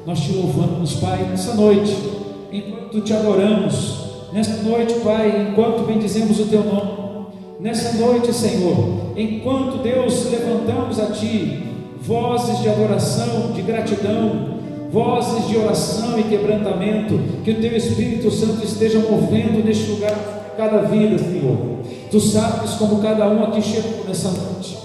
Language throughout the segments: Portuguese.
Nós te louvamos, Pai, nessa noite, enquanto te adoramos, nessa noite, Pai, enquanto bendizemos o teu nome, nessa noite, Senhor, enquanto, Deus, levantamos a ti vozes de adoração, de gratidão, vozes de oração e quebrantamento, que o teu Espírito Santo esteja movendo neste lugar cada vida, Senhor. Tu sabes como cada um aqui chegou nessa noite,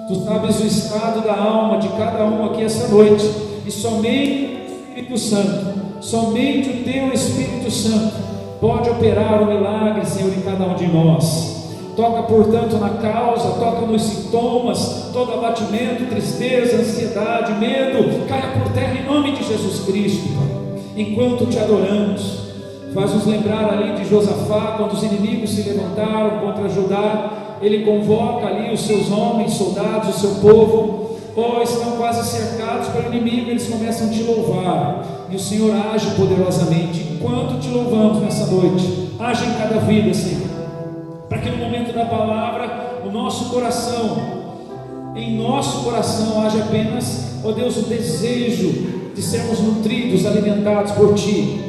tu sabes o estado da alma de cada um aqui essa noite, e somente o Espírito Santo, somente o teu Espírito Santo pode operar o milagre, Senhor, em cada um de nós. Toca, portanto, na causa, toca nos sintomas, todo abatimento, tristeza, ansiedade, medo, caia por terra em nome de Jesus Cristo, Pai. Enquanto te adoramos, faz-nos lembrar ali de Josafá, quando os inimigos se levantaram contra Judá, ele convoca ali os seus homens, soldados, o seu povo, estão quase cercados pelo inimigo, eles começam a te louvar, e o Senhor age poderosamente. Enquanto te louvamos nessa noite, age em cada vida, Senhor, para que no momento da palavra, o nosso coração, em nosso coração haja apenas, ó Deus, o desejo de sermos nutridos, alimentados por Ti.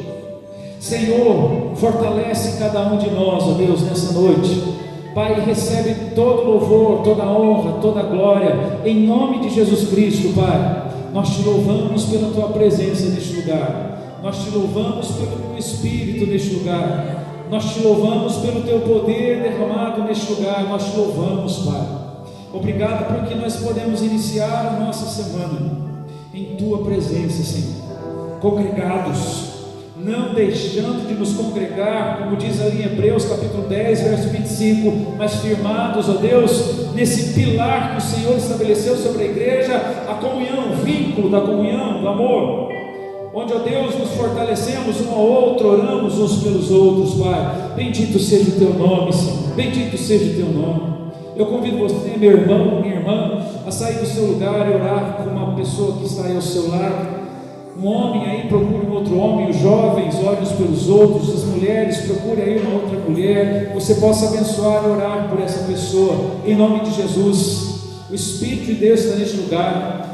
Senhor, fortalece cada um de nós, ó Deus, nessa noite. Pai, recebe todo louvor, toda honra, toda glória, em nome de Jesus Cristo, Pai. Nós te louvamos pela Tua presença neste lugar, nós te louvamos pelo Teu Espírito neste lugar, nós te louvamos pelo Teu poder derramado neste lugar, nós te louvamos, Pai. Obrigado porque nós podemos iniciar a nossa semana em Tua presença, Senhor, congregados, não deixando de nos congregar, como diz ali em Hebreus capítulo 10, verso 25, mas firmados, ó Deus, nesse pilar que o Senhor estabeleceu sobre a igreja, a comunhão, o vínculo da comunhão, do amor, onde, ó Deus, nos fortalecemos um ao outro, oramos uns pelos outros, Pai. Bendito seja o Teu nome, Senhor, bendito seja o Teu nome. Eu convido você, meu irmão, minha irmã, a sair do seu lugar e orar com uma pessoa que está aí ao seu lado. Um homem aí procure um outro homem, os jovens olhem uns pelos outros, as mulheres procure aí uma outra mulher, você possa abençoar e orar por essa pessoa, em nome de Jesus. O Espírito de Deus está neste lugar,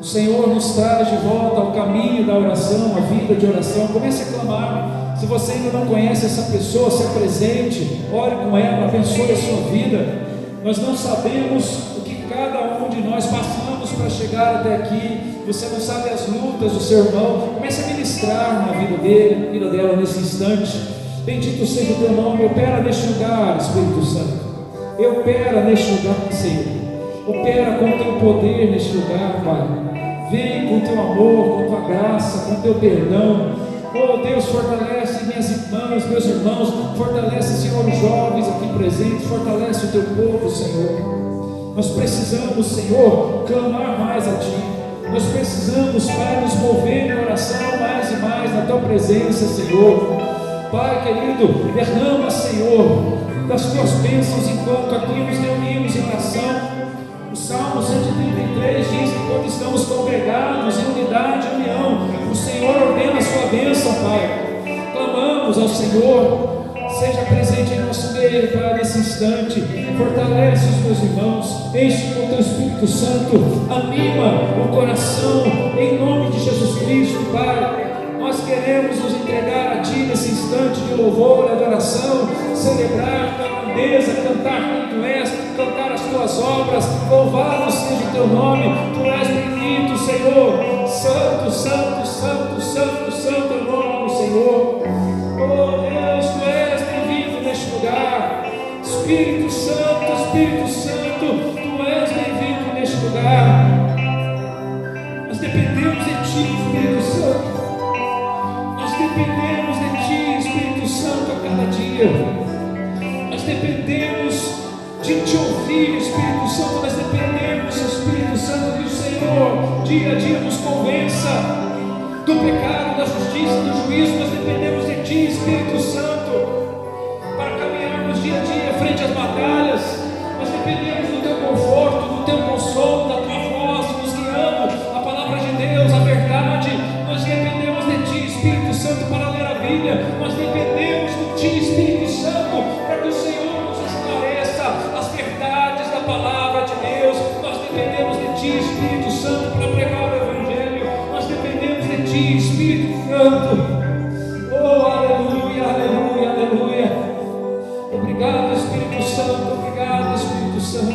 o Senhor nos traz de volta ao caminho da oração, a vida de oração. Comece a clamar. Se você ainda não conhece essa pessoa, se apresente, ore com ela, abençoe a sua vida. Nós não sabemos o que cada um de nós passamos para chegar até aqui. Você não sabe as lutas do seu irmão. Comece a ministrar na vida dele, na vida dela nesse instante. Bendito seja o Teu nome. Opera neste lugar, Espírito Santo. Opera neste lugar, Senhor. Opera com o Teu poder neste lugar, Pai. Vem com o Teu amor, com a Tua graça, com o Teu perdão. Oh Deus, fortalece minhas irmãs, meus irmãos. Fortalece, Senhor, os jovens aqui presentes. Fortalece o Teu povo, Senhor. Nós precisamos, Senhor, clamar mais a Ti. Nós precisamos, Pai, nos mover em oração mais e mais na Tua presença, Senhor. Pai querido, derrama, Senhor, das Tuas bênçãos enquanto aqui nos reunimos em oração. O Salmo 133 diz que quando estamos congregados em unidade e união, o Senhor ordena a Sua bênção, Pai. Clamamos ao Senhor. Seja presente em nosso meio, Pai, nesse instante. Fortalece os meus irmãos, enche com o Teu Espírito Santo, anima o coração, em nome de Jesus Cristo, Pai. Nós queremos nos entregar a Ti nesse instante de louvor, adoração, celebrar Tua grandeza, cantar quem Tu és, cantar as Tuas obras. Louvado seja o Teu nome, Tu és bendito, Senhor. Santo, santo, santo, santo, santo é o nome do Senhor. Oh Deus, Tu és bem-vindo neste lugar. Espírito Santo, Tu és bem-vindo neste lugar. Nós dependemos de Ti, Espírito Santo. Nós dependemos de Ti, Espírito Santo, a cada dia. Nós dependemos de Te ouvir, Espírito Santo. Nós dependemos, Espírito Santo, que o Senhor dia a dia nos convença do pecado, da justiça, do juízo. Nós dependemos de Ti, Espírito Santo, para caminharmos dia a dia frente às batalhas. Nós dependemos do Teu conforto, do Teu consolo, da Tua voz, nos guiando, a palavra de Deus, a verdade. Nós dependemos de Ti, Espírito Santo, para ler a Bíblia. Nós dependemos de Ti, Espírito Santo, para que o Senhor nos esclareça as verdades da palavra de Deus. Nós dependemos de Ti, Espírito Santo, para pregar o Evangelho. Nós dependemos de Ti, Espírito Santo. Oh, aleluia, aleluia, aleluia. Obrigado, Espírito Santo. Obrigado, Espírito Santo.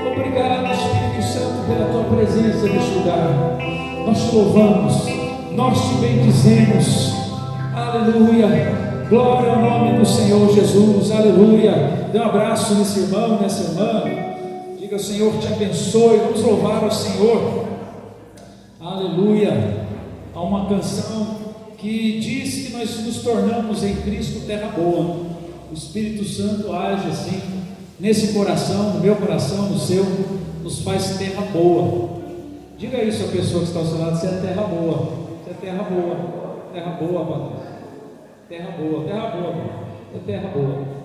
Obrigado, Espírito Santo, pela tua presença neste lugar. Nós te louvamos, nós te bendizemos. Aleluia. Glória ao nome do Senhor Jesus. Aleluia. Dê um abraço nesse irmão, nessa irmã. Diga: o Senhor te abençoe. Vamos louvar ao Senhor. Aleluia. Há uma canção que diz que nós nos tornamos em Cristo terra boa. O Espírito Santo age assim nesse coração, no meu coração, no seu, nos faz terra boa. Diga isso à pessoa que está ao seu lado: você é terra boa, você é terra boa, terra boa, Patrícia, terra boa, é terra boa.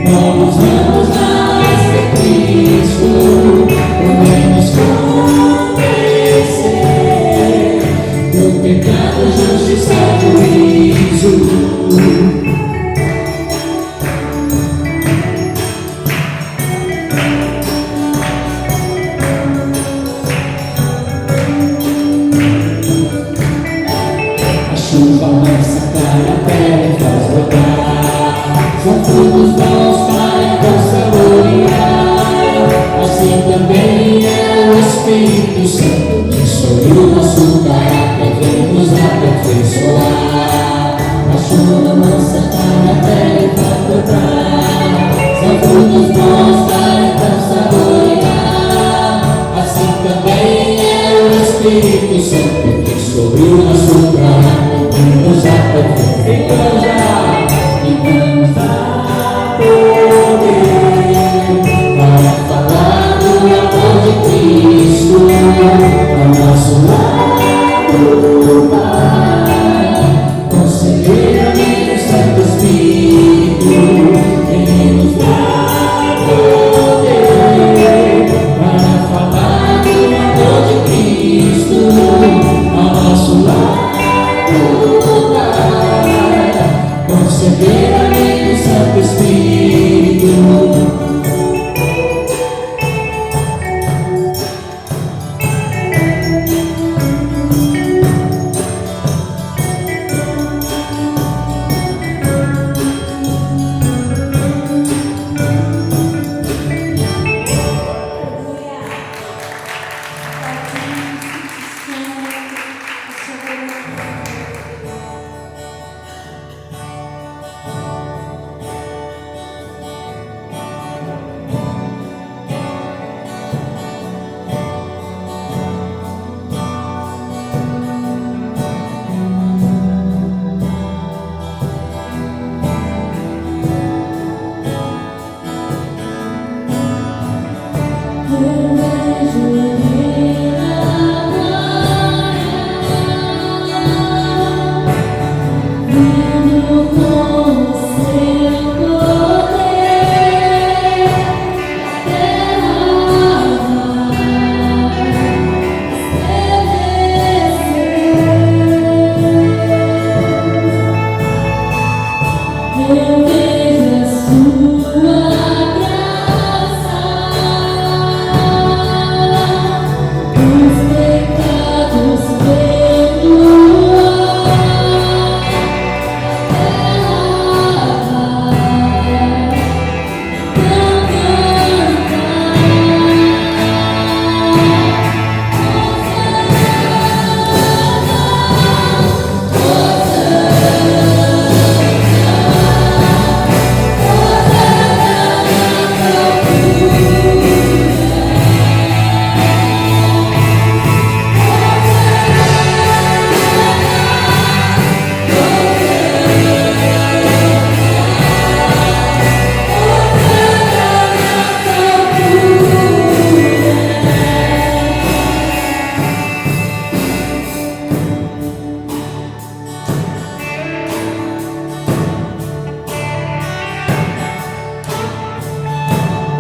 Vamos mais de Cristo, podemos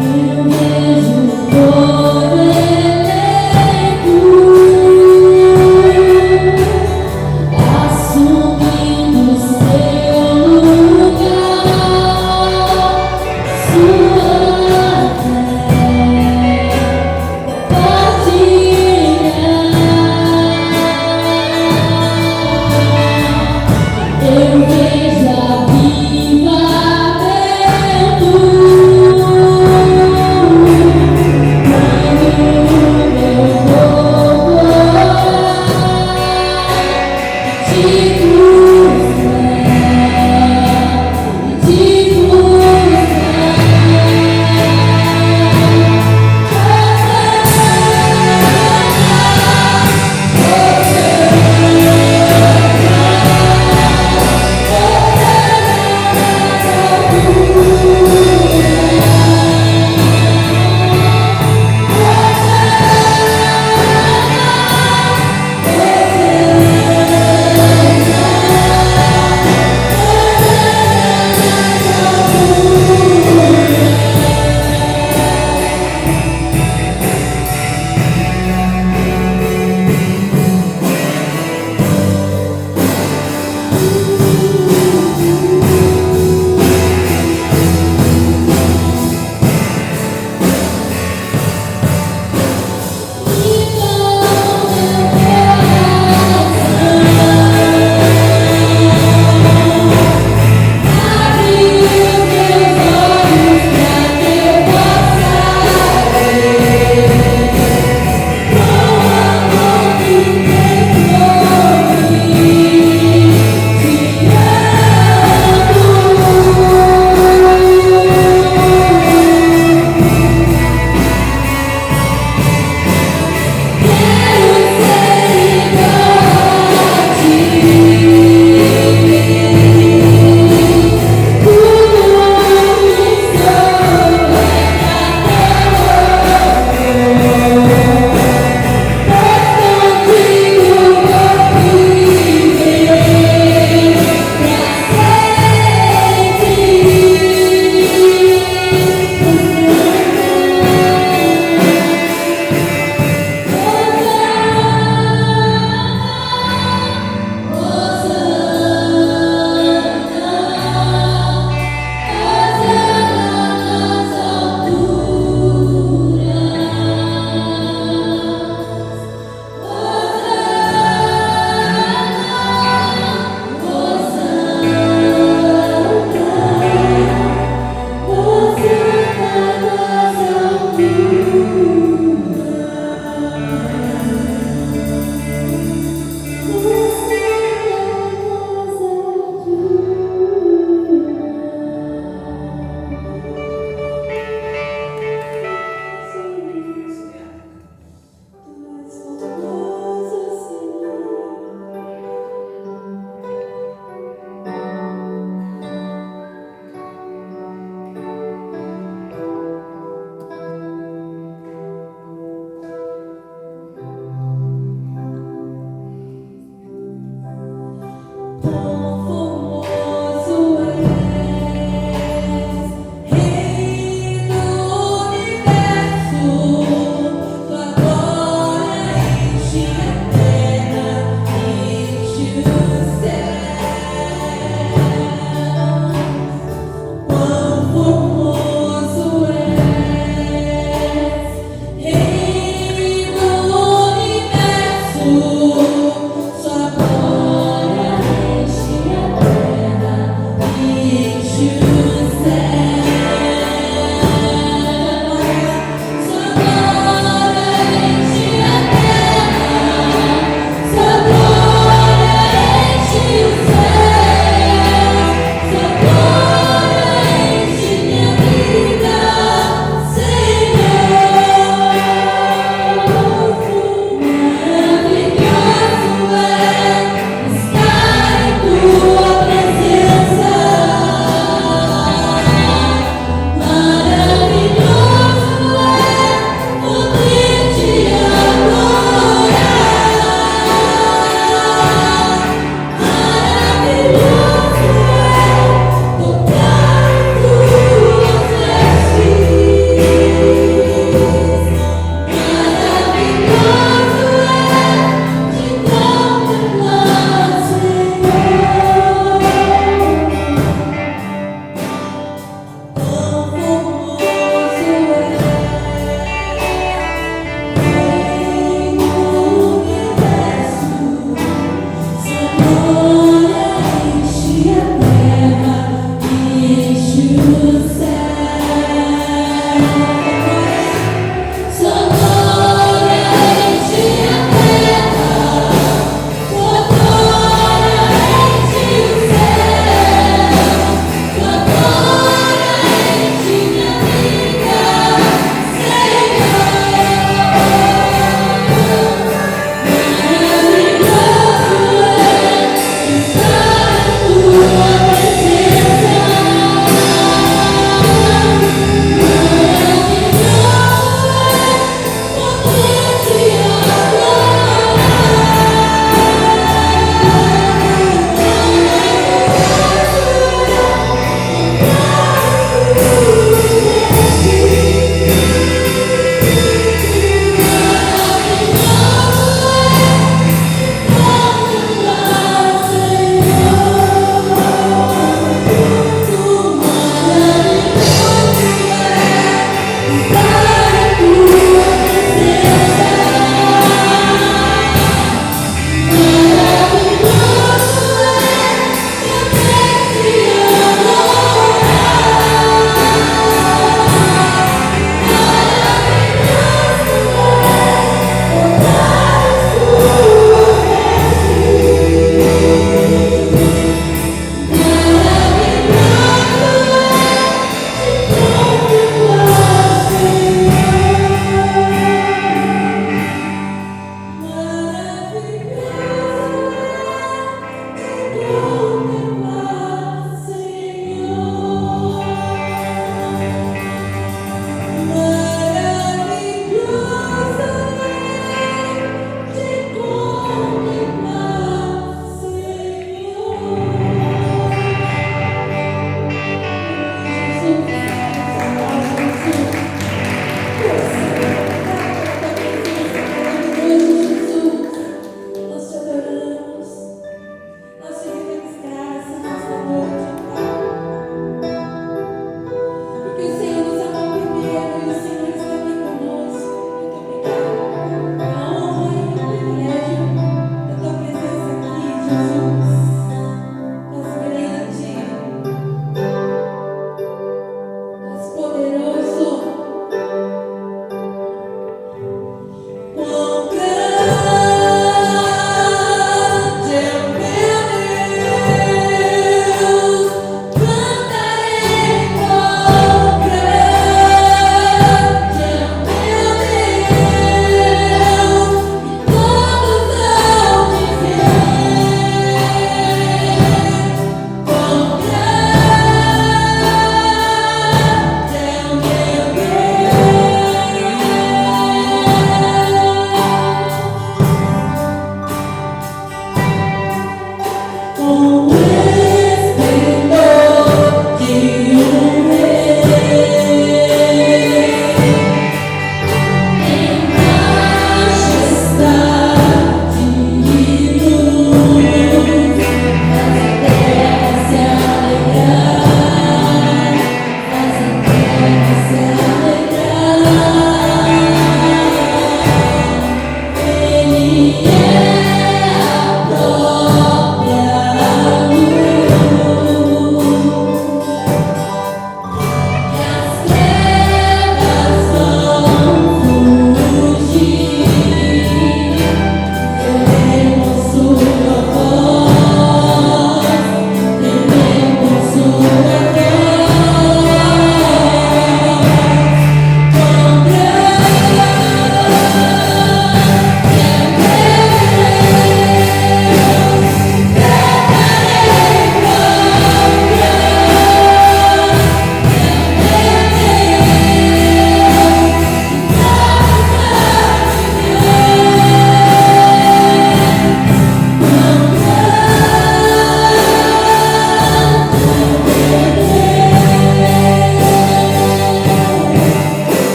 Eu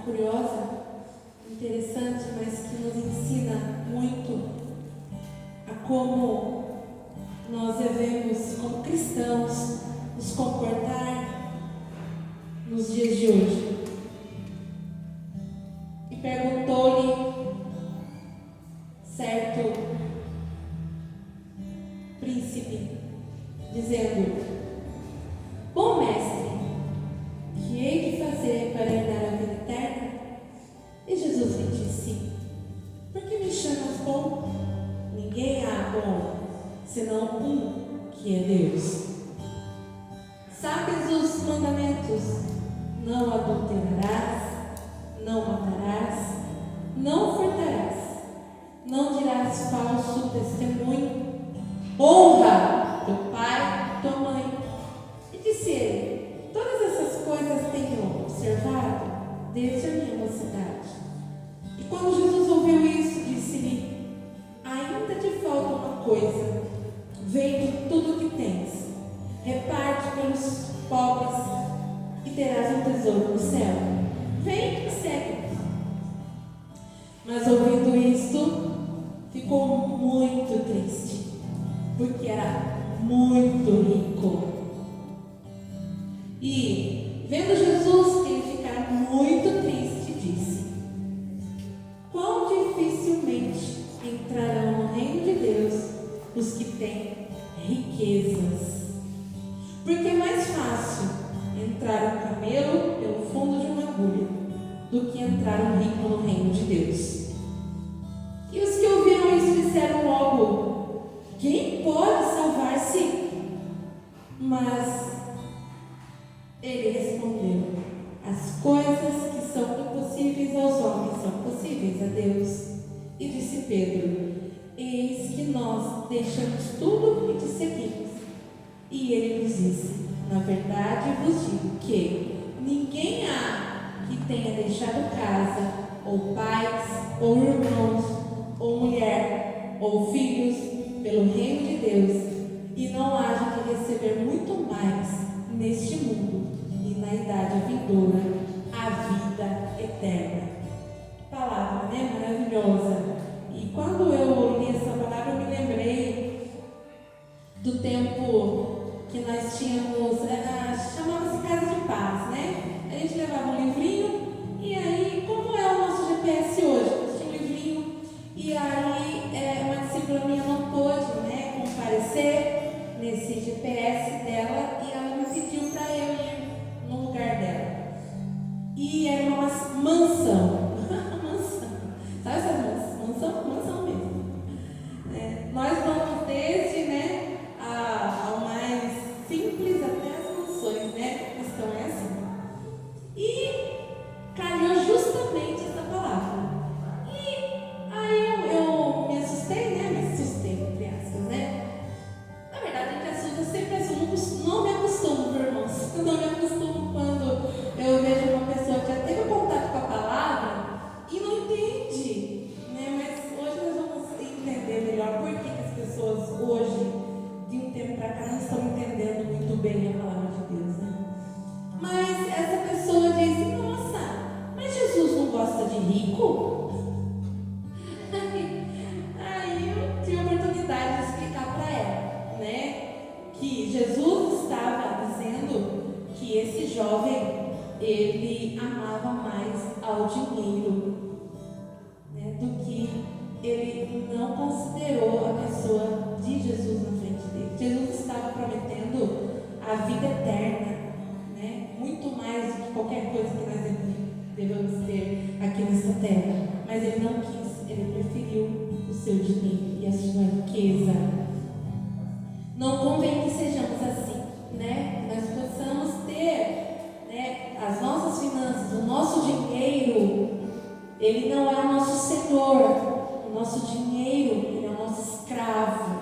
curiosa, interessante, mas que nos ensina muito a como nós devemos, como cristãos, nos comportar nos dias de hoje. E perguntou-lhe certo príncipe, dizendo: bom mestre, que hei de fazer para herdar a vida eterna? E Jesus lhe disse: por que me chamas bom? Ninguém há bom, senão um, que é Deus. Sabes os mandamentos: não adulterarás, não matarás, não furtarás, não dirás falso testemunho, honra teu pai e tua mãe. E disse ele: todas essas coisas tenho observado desde a minha mocidade. E quando Jesus ouviu isso, disse-lhe: ainda te falta uma coisa. Vende tudo o que tens, reparte pelos pobres e terás um tesouro no céu. Vem e segue-me. Mas ouvindo isto, ficou muito triste, porque era muito rico. E, vendo Jesus que ele ficara muito triste, disse: quão dificilmente entrarão no reino de Deus os que têm riquezas. Porque é mais fácil entrar um camelo pelo fundo de uma agulha do que entrar um rico no reino de Deus. E os que ouviram isso disseram logo: quem pode salvar-se? Mas ele respondeu: as coisas que são impossíveis aos homens são possíveis a Deus. E disse Pedro: eis que nós deixamos tudo e te seguimos. E ele nos disse: na verdade vos digo que ninguém há que tenha deixado casa, ou pais, ou irmãos, ou mulher, ou filhos, pelo reino de Deus, e não haja de receber muito mais neste mundo e na idade vindoura a vida eterna. Palavra, né? Maravilhosa. E quando eu li essa palavra, eu me lembrei do tempo que nós tínhamos, chamava-se Casa de Paz, né? A gente levava um livrinho, e aí, como é o nosso GPS hoje? Nós tínhamos um livrinho, e aí uma discípula minha não pôde, né, comparecer nesse GPS dela, e ela me pediu para eu ir no lugar dela. E era uma mansão. Mansão. Sabe essas mansão? Mansão mesmo. Nós vamos desde, né, ao mais simples até as mansões, né? A questão é assim. E calhou justamente essa palavra. E aí eu me assustei, né? Me assustei, entre aspas, né? Na verdade, a gente assusta, sempre assusta. Não me acostumo, meus irmãos. Não me acostumo quando eu vejo uma pessoa que já teve contato com a palavra e não entende, né? Mas hoje nós vamos entender melhor por que as pessoas hoje, de um tempo para cá, não estão entendendo muito bem a palavra de Deus, né? Mas essa pessoa diz: nossa, mas Jesus não gosta de rico? Aí eu tive a oportunidade de explicar para ela, né, que Jesus estava dizendo que esse jovem, ele amava mais ao dinheiro, né, do que ele não considerou a pessoa de Jesus na frente dele. Jesus estava prometendo a vida eterna, né, muito mais do que qualquer coisa que nós devemos ter aqui nessa terra. Mas ele não quis, ele preferiu o seu dinheiro e a sua riqueza. Não convém que sejamos assim, né? Que nós possamos ter, né, as nossas finanças, o nosso dinheiro. Ele não é o nosso senhor. O nosso dinheiro, ele é o nosso escravo.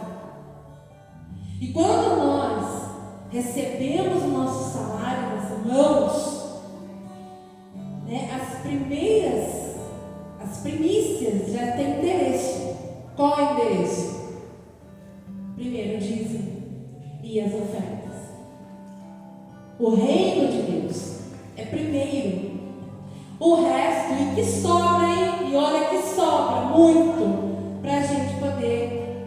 E quando nós recebemos o nosso salário nas mãos, né, as primícias já têm endereço. Qual é o endereço? Primeiro, dízimo e as ofertas. O reino de Deus é primeiro. O resto o que sobra, hein? E olha que sobra muito para a gente poder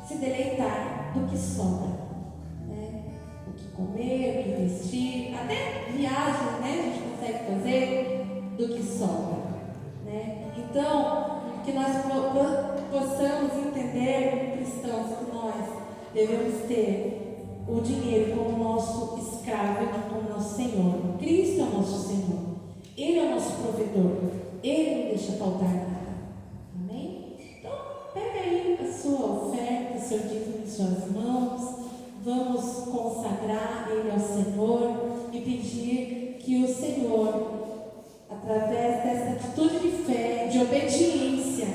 se deleitar do que sobra, né? O que comer, o que vestir, até viagem, né? A gente consegue fazer do que sobra, né? Então, que nós possamos entender como cristãos que nós devemos ter o dinheiro como nosso escravo e como nosso Senhor. Cristo é o nosso Senhor. Ele é o nosso provedor. Ele não deixa faltar nada. Amém? Então, pega aí a sua oferta, o seu dízimo em suas mãos. Vamos consagrar Ele ao Senhor e pedir que o Senhor, através dessa atitude de fé, de obediência,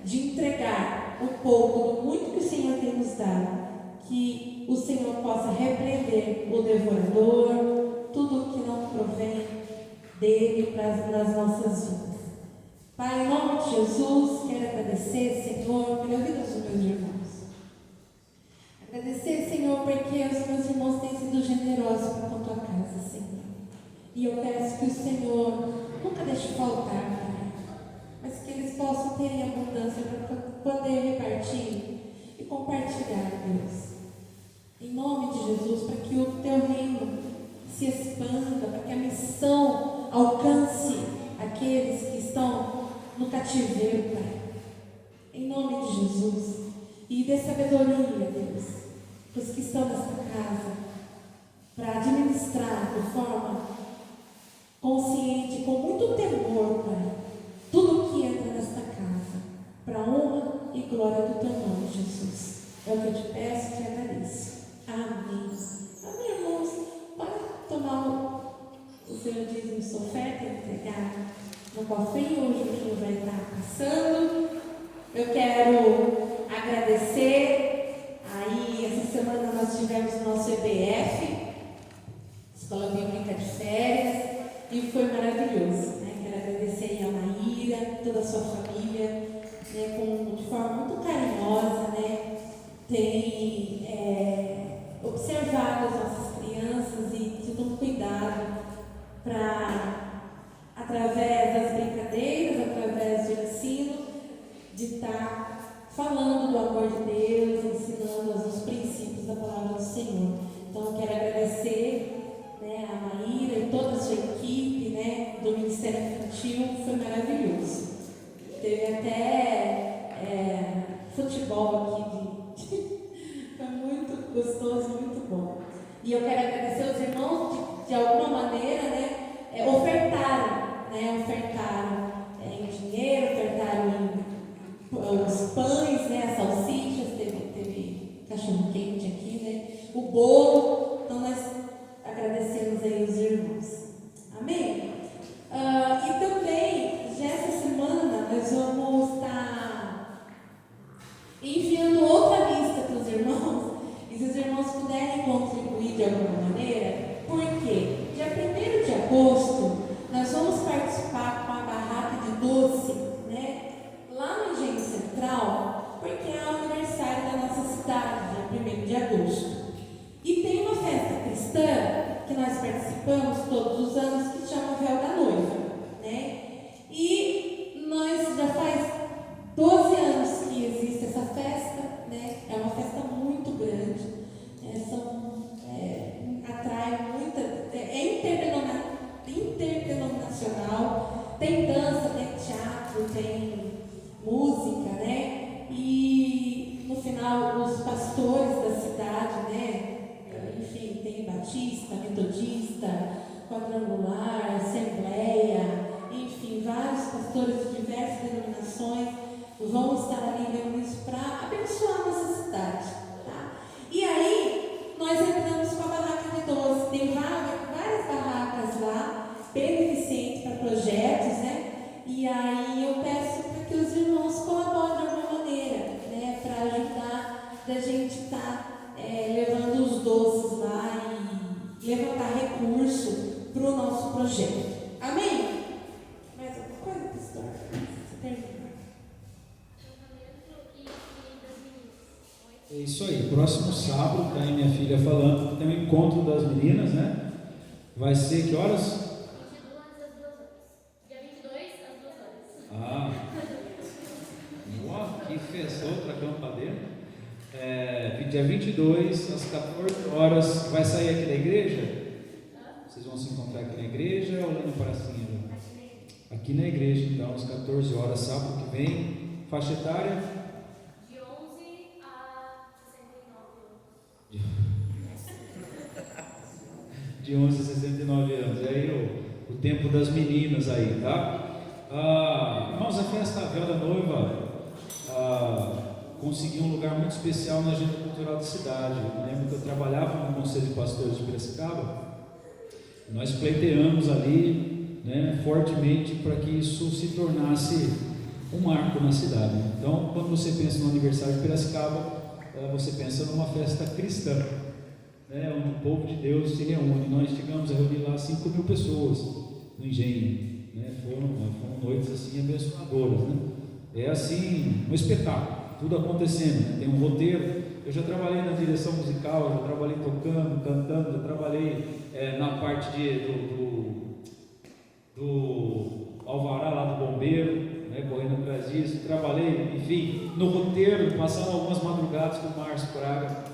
de entregar um pouco do muito que o Senhor tem nos dado, que o Senhor possa repreender o devorador, tudo que não provém dele nas nossas vidas. Pai, em nome de Jesus, quero agradecer, Senhor, pela vida dos meus irmãos. Agradecer, Senhor, porque os meus irmãos têm sido generosos com a tua casa, Senhor. E eu peço que o Senhor nunca deixe faltar, Pai, mas que eles possam ter abundância para poder repartir e compartilhar, Deus. Em nome de Jesus, para que o teu reino se expanda, para que a missão alcance aqueles que estão no cativeiro, Pai. Em nome de Jesus. E dê sabedoria, Deus, para os que estão nesta casa, para administrar de forma consciente, com muito temor, Pai, tudo que entra nesta casa, para a honra e glória do teu nome, Jesus. É o que eu te peço e te agradeço. Amém. Amém, irmãos. Pode tomar o seu dízimo, sua oferta e entregar no cofrinho. Hoje o Juninho vai estar passando. Eu quero agradecer. Aí, essa semana nós tivemos o nosso EBF, Escola Bíblica de Férias, e foi maravilhoso, né? Quero agradecer a Maíra, toda a sua família, né? De forma muito carinhosa, né? Tem observado as nossas crianças e tido um cuidado para, através das brincadeiras, através do ensino, de estar falando do amor de Deus, ensinando os princípios da palavra do Senhor. Então, eu quero agradecer, né, a Maíra e toda a sua equipe, né, do Ministério Infantil. Foi maravilhoso. Teve até futebol aqui. Foi muito gostoso, muito bom. E eu quero agradecer os irmãos de alguma maneira, né, ofertaram em dinheiro, ofertaram os pães, né, as salsichas, teve cachorro quente aqui, né, o bolo. Então nós agradecemos aí os irmãos. Amém? E também, já essa semana, nós vamos estar enviando outra lista para os irmãos, e se os irmãos puderem contribuir de alguma maneira, porque dia 1º de agosto nós vamos participar com a barraca de doce, né, lá no Engenho Central, porque é o aniversário da nossa cidade, dia 1º de agosto. E tem uma festa cristã que nós participamos todos os anos, que chama Véu da Noiva, né? E nós já faz 12 anos que existe essa festa, né? É uma festa muito grande, atrai muita, interdenominacional, tem dança, tem teatro, tem música, né? E no final os pastores da cidade, né? Enfim, tem batista, metodista, quadrangular, assembleia, enfim, vários pastores de diversas denominações vão estar ali reunidos para abençoar a nossa cidade, tá? E aí, nós entramos com a barraca de doce. Tem várias barracas lá, beneficentes para projetos, né? E aí eu peço para que os irmãos colaborem de alguma maneira, né? Para ajudar da gente estar levando os doces lá e levantar recurso para o nosso projeto. Amém? Mais alguma coisa, pastor? Você termina. É isso aí. Próximo sábado, está aí minha filha falando que tem um encontro das meninas, né? Vai ser que horas? 22 às 2 horas. Que festa, outra cama para dentro. Dia 22, às 14 horas, vai sair aqui da igreja? Vocês vão se encontrar aqui na igreja ou lá na pracinha? Aqui na igreja, então, às 14 horas, sábado que vem. Faixa etária? De 11 a 69 anos. De 11 a 69 anos. É aí o tempo das meninas aí, tá? Irmãos, a festa Véu da Noiva conseguiu um lugar muito especial na agenda cultural da cidade. Eu lembro que eu trabalhava no Conselho de Pastores de Piracicaba. Nós pleiteamos ali, né, fortemente para que isso se tornasse um marco na cidade. Então, quando você pensa no aniversário de Piracicaba, você pensa numa festa cristã, né, onde o povo de Deus se reúne. Nós chegamos a reunir lá 5.000 pessoas no engenho, né? Foram noites assim abençoadoras, né? É assim, um espetáculo, tudo acontecendo, né? Tem um roteiro. Eu já trabalhei na direção musical, já trabalhei tocando, cantando, já trabalhei na parte do alvará lá do bombeiro, né, correndo atrás disso. Trabalhei, enfim, no roteiro, passando algumas madrugadas com o Márcio Praga,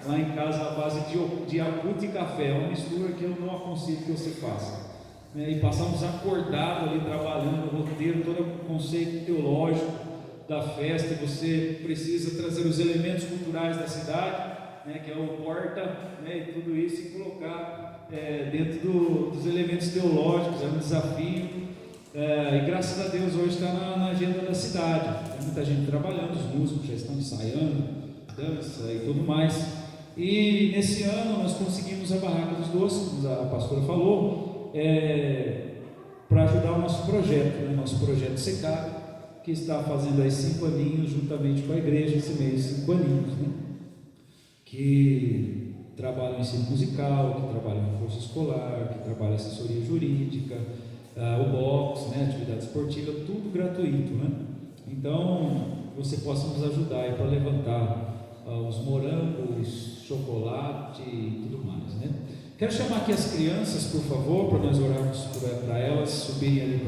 lá em casa, à base de Yakult e café, uma mistura que eu não aconselho que você faça. E passamos acordado ali, trabalhando no roteiro, todo o conceito teológico da festa. Você precisa trazer os elementos culturais da cidade, né, que é o porta, né, e tudo isso, e colocar dentro dos elementos teológicos. É um desafio, e graças a Deus hoje está na agenda da cidade. Tem muita gente trabalhando, os músicos já estão ensaiando, dança e tudo mais. E nesse ano nós conseguimos a Barraca dos Doces, como a pastora falou, para ajudar o nosso projeto, né, nosso projeto Secado, que está fazendo aí 5 aninhos juntamente com a igreja, esse mês, 5 aninhos, né? Que trabalha em ensino musical, que trabalha em força escolar, que trabalha assessoria jurídica, o box, né, atividade esportiva, tudo gratuito, né? Então, você possa nos ajudar para levantar os morangos, chocolate e tudo mais, né? Quero chamar aqui as crianças, por favor, para nós orarmos para elas subirem ali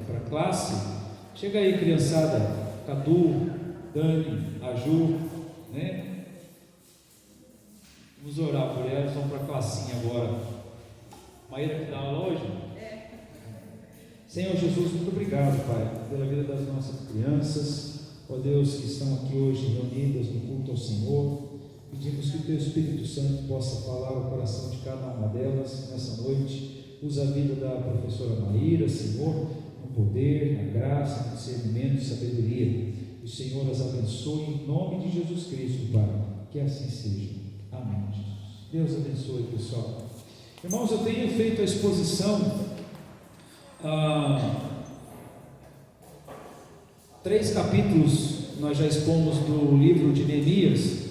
para a classe. Chega aí, criançada, Cadu, Dani, Aju, né? Vamos orar por elas, vamos para a classinha agora. Maíra que dá aula hoje? Senhor Jesus, muito obrigado, Pai, pela vida das nossas crianças, ó Deus, que estão aqui hoje reunidas no culto ao Senhor. Pedimos que o Teu Espírito Santo possa falar ao coração de cada uma delas nessa noite. Usa a vida da professora Maíra, Senhor, no poder, na graça, no discernimento e sabedoria. O Senhor as abençoe em nome de Jesus Cristo, Pai. Que assim seja. Amém, Jesus. Deus abençoe, pessoal. Irmãos, eu tenho feito a exposição 3 capítulos nós já expomos do livro de Neemias.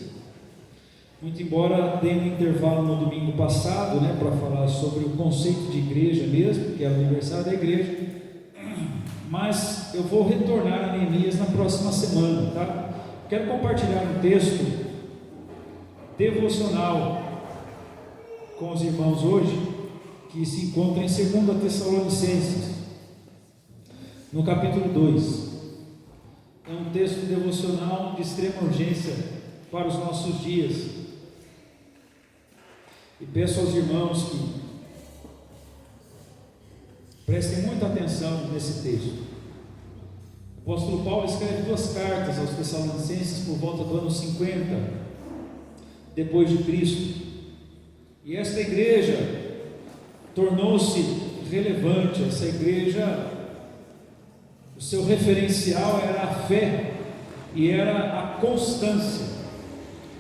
Muito embora tenha um intervalo no domingo passado, né, para falar sobre o conceito de igreja mesmo, que é o aniversário da igreja, mas eu vou retornar a Neemias na próxima semana, tá? Quero compartilhar um texto devocional com os irmãos hoje, que se encontra em 2 Tessalonicenses, no capítulo 2. É um texto devocional de extrema urgência para os nossos dias. E peço aos irmãos que prestem muita atenção nesse texto. O apóstolo Paulo escreve 2 cartas aos Tessalonicenses por volta do ano 50 depois de Cristo. E esta igreja tornou-se relevante. Essa igreja, o seu referencial era a fé e era a constância.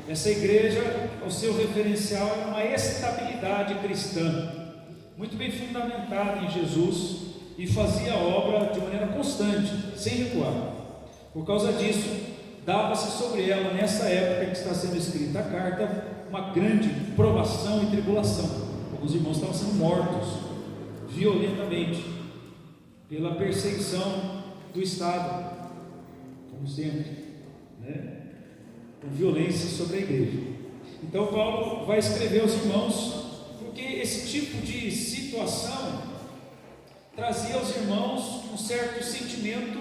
Essa igreja, o seu referencial era uma estabilidade cristã, muito bem fundamentada em Jesus, e fazia a obra de maneira constante, sem recuar. Por causa disso, dava-se sobre ela, nessa época que está sendo escrita a carta, uma grande provação e tribulação. Alguns irmãos estavam sendo mortos violentamente pela perseguição do Estado, como sempre, né? Com violência sobre a igreja. Então Paulo vai escrever aos irmãos, porque esse tipo de situação trazia aos irmãos um certo sentimento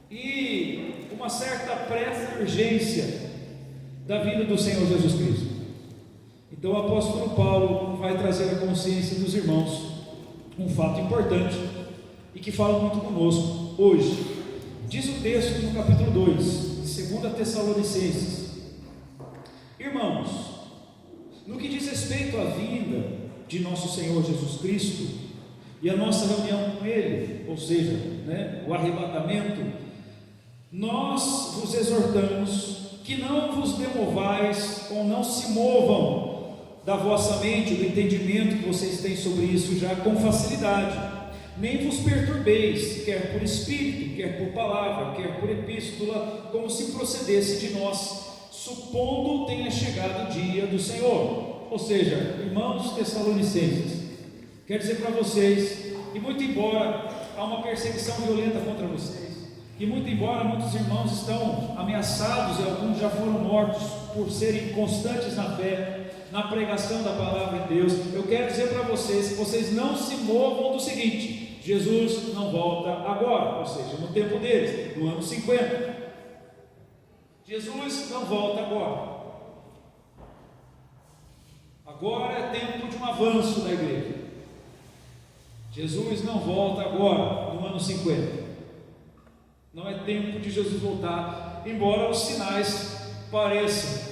e uma certa pressa e urgência da vinda do Senhor Jesus Cristo. Então o apóstolo Paulo vai trazer à consciência dos irmãos um fato importante e que fala muito conosco hoje. Diz o texto no capítulo 2 de 2 Tessalonicenses: irmãos, no que diz respeito à vinda de nosso Senhor Jesus Cristo e a nossa reunião com Ele, ou seja, o arrebatamento, nós vos exortamos que não vos demovais ou não se movam da vossa mente, do entendimento que vocês têm sobre isso já com facilidade, nem vos perturbeis, quer por espírito, quer por palavra, quer por epístola, como se procedesse de nós, supondo tenha chegado o dia do Senhor. Ou seja, irmãos tessalonicenses, quero dizer para vocês que, muito embora há uma perseguição violenta contra vocês, e muito embora muitos irmãos estão ameaçados e alguns já foram mortos por serem constantes na fé, na pregação da palavra de Deus, eu quero dizer para vocês que vocês não se movam do seguinte: Jesus não volta agora, ou seja, no tempo deles, no ano 50. Jesus não volta agora. Agora é tempo de um avanço da igreja. Jesus não volta agora, no ano 50. Não é tempo de Jesus voltar, embora os sinais pareçam,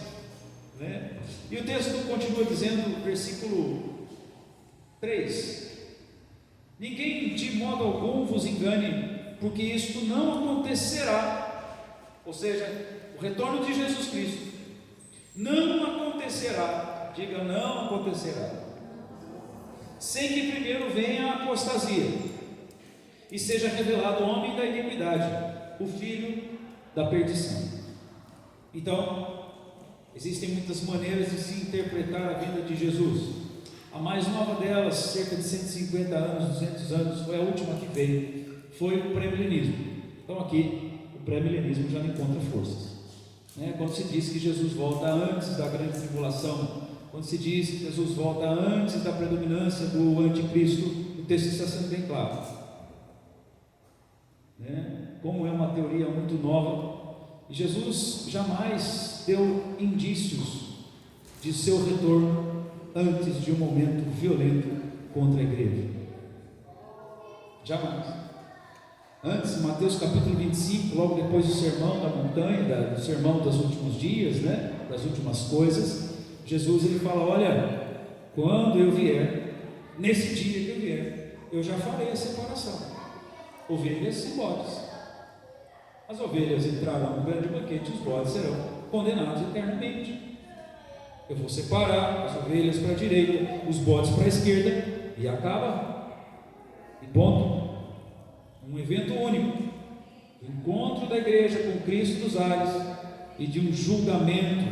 E o texto continua dizendo, no versículo 3: ninguém de modo algum vos engane, porque isto não acontecerá, ou seja, o retorno de Jesus Cristo não acontecerá, diga não acontecerá, sem que primeiro venha a apostasia e seja revelado o homem da iniquidade, o filho da perdição. Então, existem muitas maneiras de se interpretar a vida de Jesus. A mais nova delas, cerca de 150 anos, 200 anos, foi a última que veio, foi o pré-milenismo. Então aqui, o pré-milenismo já não encontra forças. Quando se diz que Jesus volta antes da grande tribulação, quando se diz que Jesus volta antes da predominância do anticristo, o texto está sendo bem claro. Como é uma teoria muito nova, Jesus jamais deu indícios de seu retorno antes de um momento violento contra a igreja. Jamais. Antes, Mateus capítulo 25, logo depois do sermão da montanha, do sermão dos últimos dias, das últimas coisas, Jesus ele fala: olha, quando eu vier, nesse dia que eu vier, eu já farei a separação, ovelhas e bodes. As ovelhas entrarão no grande banquete, os bodes serão condenados eternamente. Eu vou separar as ovelhas para a direita, os bodes para a esquerda, e acaba, e ponto. Um evento único, o encontro da igreja com Cristo dos ares, e de um julgamento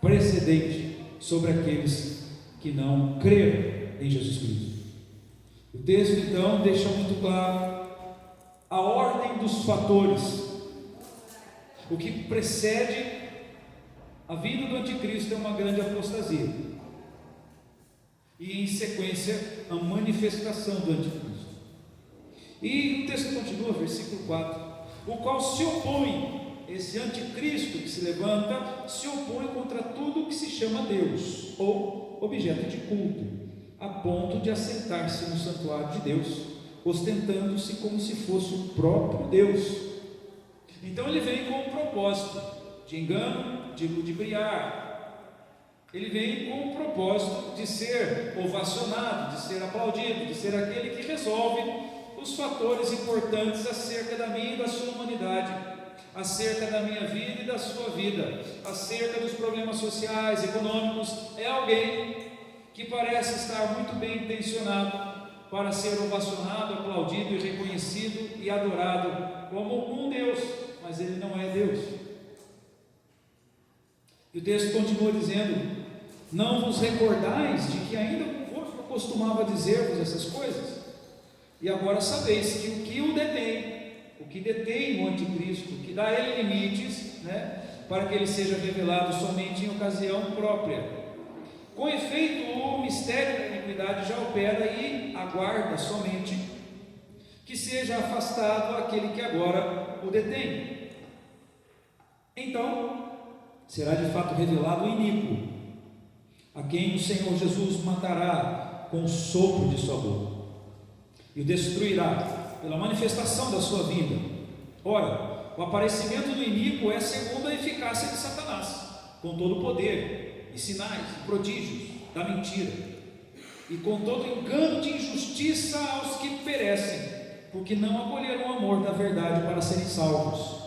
precedente sobre aqueles que não creram em Jesus Cristo. O texto então deixa muito claro a ordem dos fatores. O que precede a vinda do anticristo é uma grande apostasia, e em sequência a manifestação do anticristo. E o texto continua, versículo 4: o qual se opõe, esse anticristo que se levanta, se opõe contra tudo o que se chama Deus, ou objeto de culto, a ponto de assentar-se no santuário de Deus, ostentando-se como se fosse o próprio Deus. Então ele vem com um propósito de engano, de ludibriar. Ele vem com o propósito de ser ovacionado, de ser aplaudido, de ser aquele que resolve os fatores importantes acerca da minha e da sua humanidade, acerca da minha vida e da sua vida, acerca dos problemas sociais, econômicos. É alguém que parece estar muito bem intencionado para ser ovacionado, aplaudido e reconhecido e adorado como um Deus, mas ele não é Deus. E o texto continua dizendo: não vos recordais de que ainda convosco costumava dizer-vos essas coisas? E agora sabeis que o que detém o anticristo, que dá a ele limites, para que ele seja revelado somente em ocasião própria. Com efeito, o mistério da iniquidade já opera e aguarda somente que seja afastado aquele que agora agora o detém. Então, será de fato revelado o iníquo, a quem o Senhor Jesus matará com o sopro de sua boca, e o destruirá pela manifestação da sua vinda. Ora, o aparecimento do iníquo é segundo a eficácia de Satanás, com todo o poder, e sinais, e prodígios da mentira, e com todo engano de injustiça aos que perecem, porque não acolheram o amor da verdade para serem salvos.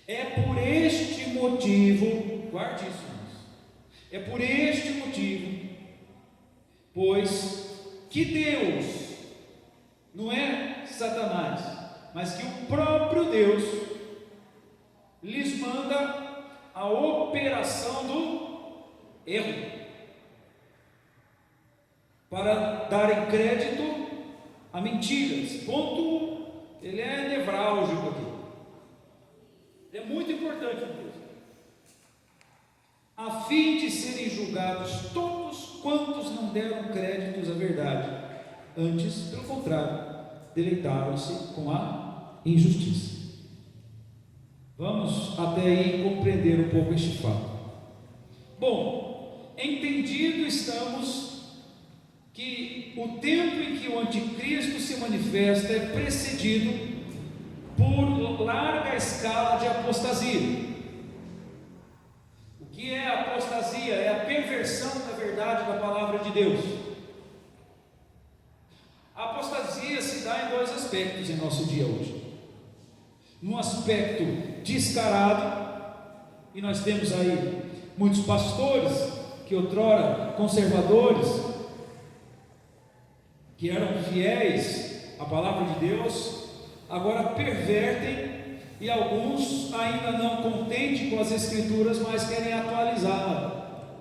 É por este motivo, guarde isso, irmãos, é por este motivo, pois que Deus, não é Satanás, mas que o próprio Deus lhes manda a operação do erro, para darem crédito a mentiras. Esse ponto, ele é nevrálgico aqui, é muito importante, Deus, a fim de serem julgados todos quantos não deram créditos à verdade, antes, pelo contrário, deleitaram-se com a injustiça. Vamos até aí compreender um pouco este fato. Bom, entendido estamos que o tempo em que o anticristo se manifesta é precedido por larga escala de apostasia. O que é a apostasia? É a perversão da verdade da palavra de Deus. A apostasia se dá em dois aspectos em nosso dia hoje. Num aspecto descarado, e nós temos aí muitos pastores que outrora conservadores, que eram fiéis à palavra de Deus, agora pervertem, e alguns ainda não contentes com as escrituras, mas querem atualizá-la,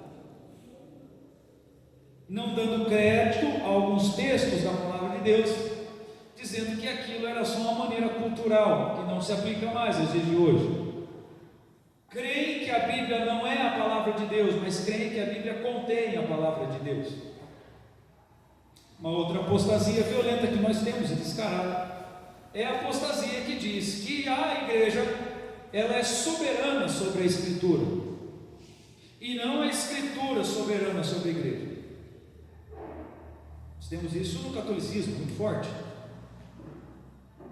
não dando crédito a alguns textos da palavra de Deus, dizendo que aquilo era só uma maneira cultural, que não se aplica mais aos dias de hoje. Creem que a Bíblia não é a palavra de Deus, mas creem que a Bíblia contém a palavra de Deus. Uma outra apostasia violenta que nós temos e descarada é a apostasia que diz que a igreja, ela é soberana sobre a Escritura, e não a Escritura soberana sobre a igreja. Nós temos isso no catolicismo muito forte,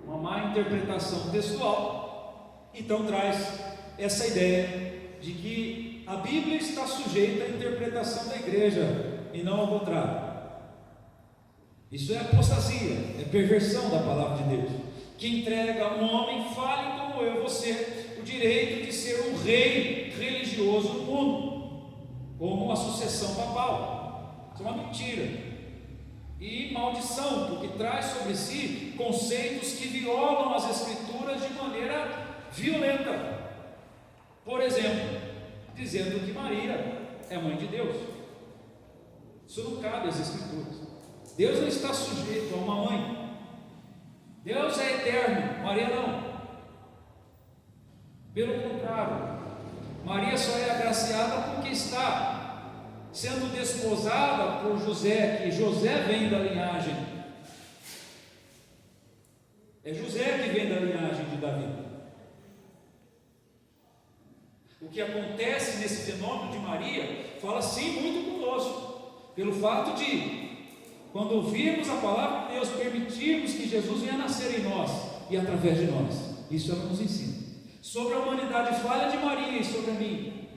uma má interpretação textual, então traz essa ideia de que a Bíblia está sujeita à interpretação da igreja e não ao contrário. Isso é apostasia, é perversão da palavra de Deus, que entrega a um homem falho como eu e você o direito de ser um rei religioso no mundo, como uma sucessão papal. Isso é uma mentira e maldição, porque traz sobre si conceitos que violam as escrituras de maneira violenta. Por exemplo, dizendo que Maria é mãe de Deus. Isso não cabe às escrituras. Deus não está sujeito a uma mãe. Deus é eterno, Maria não. Pelo contrário, Maria só é agraciada porque está sendo desposada por José, que José vem da linhagem. É José que vem da linhagem de Davi. O que acontece nesse fenômeno de Maria fala sim muito conosco, pelo fato de, quando ouvirmos a palavra de Deus, permitirmos que Jesus venha nascer em nós e através de nós. Isso ela nos ensina sobre a humanidade falha de Maria e sobre a mim,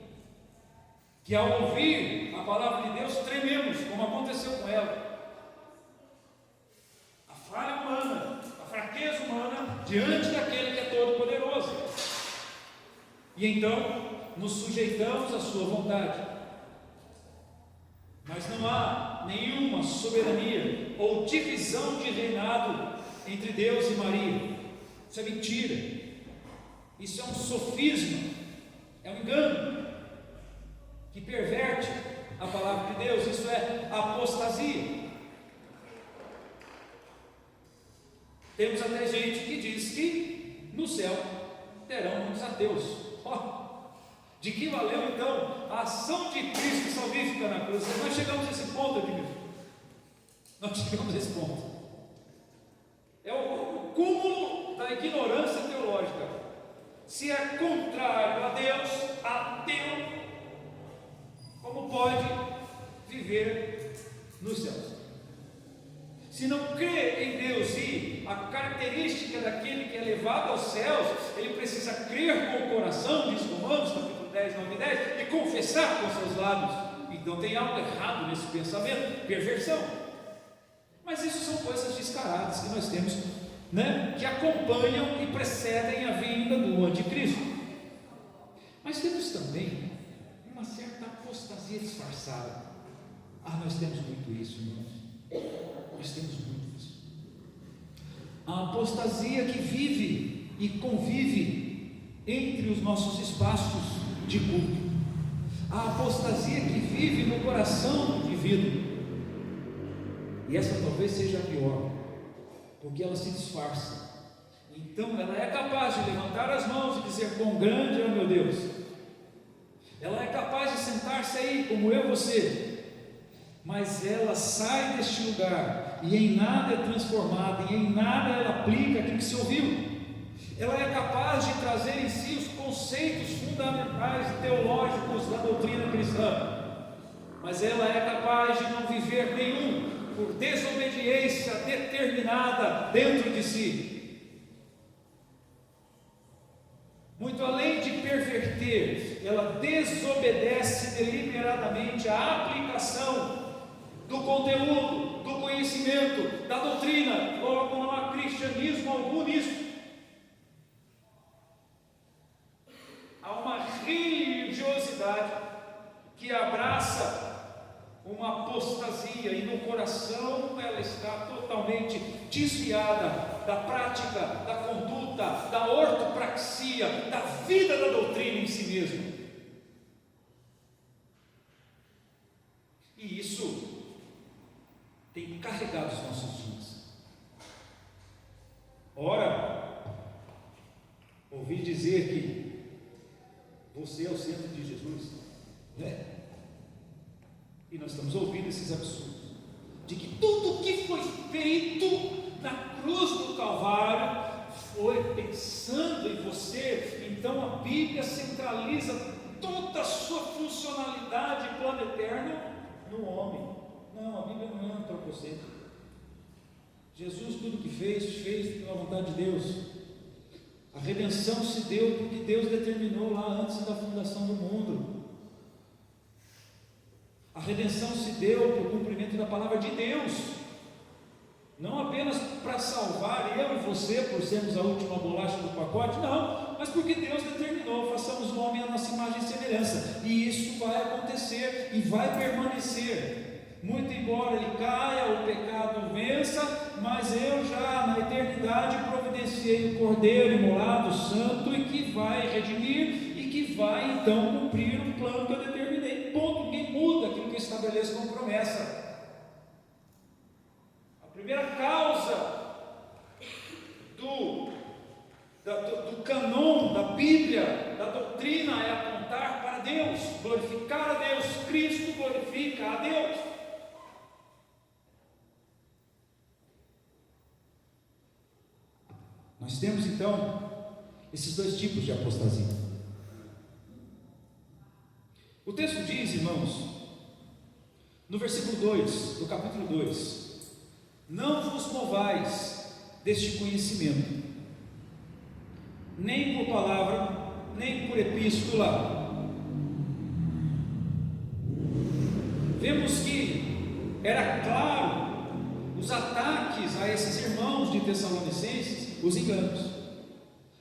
que ao ouvir a palavra de Deus trememos, como aconteceu com ela. A falha humana, a fraqueza humana diante daquele que é todo poderoso, e então nos sujeitamos à sua vontade. Mas não há nenhuma soberania ou divisão de reinado entre Deus e Maria. Isso é mentira. Isso é um sofisma, é um engano que perverte a palavra de Deus. Isso é apostasia. Temos até gente que diz que no céu terão muitos ateus. De que valeu então a ação de Cristo salvífica na cruz? Nós chegamos a esse ponto, Edmilson. Nós chegamos a esse ponto. É o cúmulo da ignorância teológica. se é contrário a Deus, ateu, como pode viver nos céus? Se não crê em Deus e a característica daquele que é levado aos céus, ele precisa crer com o coração, diz Romanos capítulo 10, 9 e 10, e confessar com seus lábios. Então tem algo errado nesse pensamento, perversão. Mas isso são coisas descaradas que nós temos, né, que acompanham e precedem a vinda do anticristo. Mas temos também uma certa apostasia disfarçada. Nós temos muito isso, irmãos. Nós temos muito isso. A apostasia que vive e convive entre os nossos espaços de culto. A apostasia que vive no coração do indivíduo. E essa talvez seja a pior, porque ela se disfarça. Então ela é capaz de levantar as mãos e dizer: quão grande é o meu Deus. Ela é capaz de sentar-se aí, como eu e você, mas ela sai deste lugar e em nada é transformada, e em nada ela aplica aquilo que se ouviu. Ela é capaz de trazer em si os conceitos fundamentais e teológicos da doutrina cristã, mas ela é capaz de não viver nenhum por desobediência determinada dentro de si. Muito além de perverter, ela desobedece deliberadamente à aplicação do conteúdo, do conhecimento, da doutrina. Logo, não há cristianismo algum nisso. Há uma religiosidade que abraça uma apostasia, e no coração ela está totalmente desviada da prática, da conduta, da ortopraxia, da vida da doutrina em si mesmo. E isso tem carregado os nossos dias. Ora, ouvi dizer que você é o centro de Jesus, né? E nós estamos ouvindo esses absurdos, de que tudo o que foi feito na cruz do Calvário foi pensando em você. Então a Bíblia centraliza toda a sua funcionalidade e plano eterno no homem. Não, a Bíblia não é antropocêntrica. Jesus tudo que fez pela vontade de Deus. A redenção se deu porque Deus determinou lá antes da fundação do mundo. A redenção se deu por cumprimento da palavra de Deus, não apenas para salvar eu e você, por sermos a última bolacha do pacote, não, mas porque Deus determinou: façamos o homem à nossa imagem e semelhança, e isso vai acontecer e vai permanecer, muito embora ele caia, o pecado vença, mas eu já na eternidade providenciei o Cordeiro imolado, santo, e que vai redimir, e que vai então cumprir o plano que eu determinei. Ponto. Ninguém muda aquilo que eu estabeleço como promessa. A primeira causa do canon da Bíblia, da doutrina, é apontar para Deus, glorificar a Deus. Cristo glorifica a Deus. Nós temos então esses dois tipos de apostasia. O texto diz, irmãos, no versículo 2, do capítulo 2: não vos movais deste conhecimento, nem por palavra, nem por epístola. Vemos que era claro os ataques a esses irmãos de Tessalonicenses, os enganos.